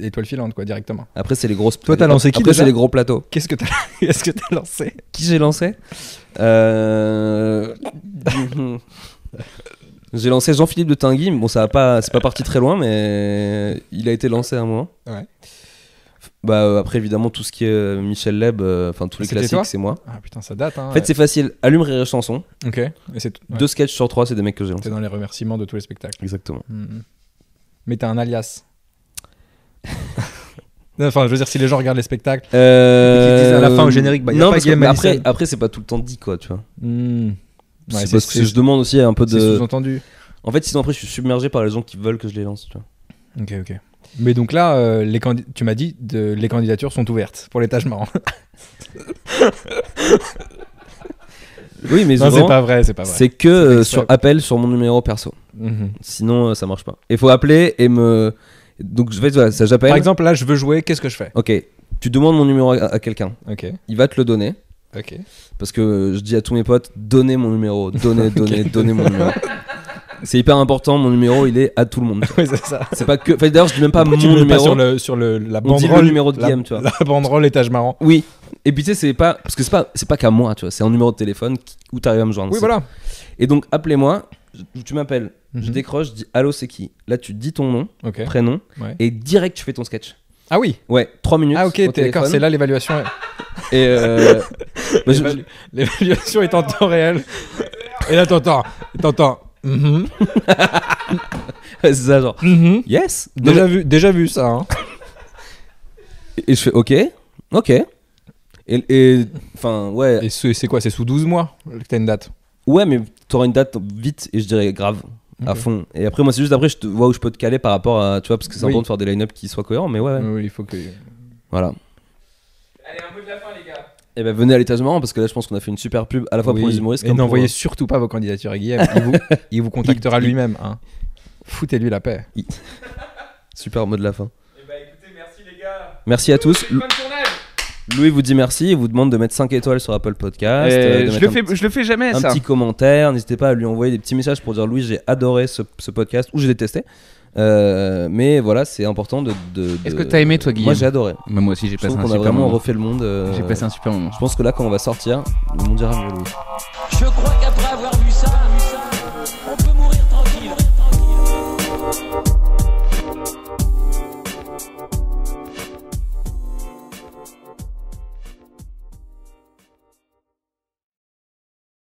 Speaker 4: étoile filante quoi directement.
Speaker 3: Après c'est les grosses.
Speaker 4: Toi t'as lancé qui
Speaker 3: après c'est les gros plateaux.
Speaker 4: Qu'est-ce que t'as lancé?
Speaker 3: Qui j'ai lancé? J'ai lancé Jean-Philippe de Tinguy. Bon c'est pas parti très loin mais il a été lancé à un moment.
Speaker 4: Ouais.
Speaker 3: Bah après évidemment tout ce qui est Michel Leb, enfin tous les classiques c'est moi.
Speaker 4: Ah putain ça date hein.
Speaker 3: En fait c'est facile, allume Rire et Chanson.
Speaker 4: Ok. Et c'est
Speaker 3: 2 sketchs sur 3 c'est des mecs que j'ai lancés.
Speaker 4: T'es dans les remerciements de tous les spectacles.
Speaker 3: Exactement.
Speaker 4: Mais t'as un alias. Enfin je veux dire si les gens regardent les spectacles et qu'ils disent à la fin au générique bah y a pas Guillaume Madison.
Speaker 3: Après c'est pas tout le temps dit quoi tu vois.
Speaker 4: Ouais,
Speaker 3: c'est parce que je demande aussi un peu de...
Speaker 4: C'est sous-entendu.
Speaker 3: En fait sinon après je suis submergé par les gens qui veulent que je les lance tu vois.
Speaker 4: Ok. Mais donc là, tu m'as dit les candidatures sont ouvertes pour les tâches marrantes.
Speaker 3: Oui, mais
Speaker 4: non, c'est pas vrai.
Speaker 3: C'est que sur appel sur mon numéro perso. Sinon, ça marche pas. Il faut appeler et me. Donc, je vais, voilà, ça j'appelle.
Speaker 4: Par exemple, là, je veux jouer. Qu'est-ce que je fais?
Speaker 3: Ok. Tu demandes mon numéro à quelqu'un.
Speaker 5: Ok.
Speaker 3: Il va te le donner.
Speaker 5: Ok.
Speaker 3: Parce que je dis à tous mes potes, donnez mon numéro, donnez mon numéro. C'est hyper important, mon numéro il est à tout le monde.
Speaker 5: Oui, c'est ça.
Speaker 3: C'est pas que. Enfin, d'ailleurs, je dis même pas
Speaker 5: Pourquoi
Speaker 3: mon
Speaker 5: tu
Speaker 3: numéro.
Speaker 5: pas sur la
Speaker 3: On dit
Speaker 5: banderole.
Speaker 3: le numéro de Guillaume, tu vois.
Speaker 5: La banderole étage marrant.
Speaker 3: Oui. Et puis tu sais, c'est pas. Parce que c'est pas qu'à moi, tu vois. C'est un numéro de téléphone où t'arrives à me joindre.
Speaker 5: Oui, voilà.
Speaker 3: Et donc, appelez-moi, tu m'appelles, je
Speaker 5: Mhm.
Speaker 3: décroche, je dis allô, c'est qui? Là, tu dis ton nom,
Speaker 5: Ok.
Speaker 3: prénom,
Speaker 5: Ouais.
Speaker 3: et direct, tu fais ton sketch.
Speaker 5: Ah oui.
Speaker 3: Ouais, 3 minutes.
Speaker 5: Ah
Speaker 3: au
Speaker 5: ok, t'es d'accord,
Speaker 3: téléphone.
Speaker 5: c'est là l'évaluation.
Speaker 3: Et bah,
Speaker 5: L'évaluation est en temps réel. Et là, t'entends. Mhm.
Speaker 3: c'est ça, genre.
Speaker 5: Mhm.
Speaker 3: Yes.
Speaker 5: Déjà vu ça. Hein.
Speaker 3: Et je fais ok. Et enfin, ouais.
Speaker 5: Et c'est quoi? C'est sous 12 mois que t'as une date?
Speaker 3: Ouais, mais t'auras une date vite et je dirais grave. À
Speaker 5: Ok.
Speaker 3: fond. Et après, moi, c'est juste après, je te vois où je peux te caler par rapport à. Tu vois, parce que c'est
Speaker 5: Oui.
Speaker 3: important de faire des line-up qui soient cohérents, mais ouais.
Speaker 5: Oui, il faut que.
Speaker 3: Voilà.
Speaker 2: Allez, un mot de la fin, les gars.
Speaker 3: Et ben, venez à l'étage marrant parce que là, je pense qu'on a fait une super pub à la fois pour les humoristes
Speaker 5: Et
Speaker 3: comme
Speaker 5: n'envoyez
Speaker 3: pour.
Speaker 5: surtout pas vos candidatures à Guillaume. Il vous contactera lui-même. Hein. Foutez-lui la paix.
Speaker 3: Super mot de la fin.
Speaker 2: Eh bah, écoutez, merci, les gars.
Speaker 3: Merci à tous.
Speaker 2: Bonne tournage.
Speaker 3: Louis vous dit merci et vous demande de mettre 5 étoiles sur Apple Podcast. de
Speaker 2: Je
Speaker 3: mettre
Speaker 2: le fais jamais,
Speaker 3: un
Speaker 2: ça.
Speaker 3: petit commentaire. N'hésitez pas à lui envoyer des petits messages pour dire Louis, j'ai adoré ce podcast ou j'ai détesté. Mais voilà, c'est important de.
Speaker 2: Est-ce que t'as aimé, toi, Guillaume?
Speaker 3: Moi, j'ai adoré.
Speaker 2: Bah, moi aussi, j'ai
Speaker 3: Je
Speaker 2: passé
Speaker 3: trouve
Speaker 2: un
Speaker 3: qu'on a
Speaker 2: super
Speaker 3: vraiment
Speaker 2: moment.
Speaker 3: refait le monde.
Speaker 2: J'ai passé un super moment.
Speaker 3: Je pense que là, quand on va sortir, le monde ira mieux, Louis.
Speaker 6: Je crois qu'après avoir vu ça,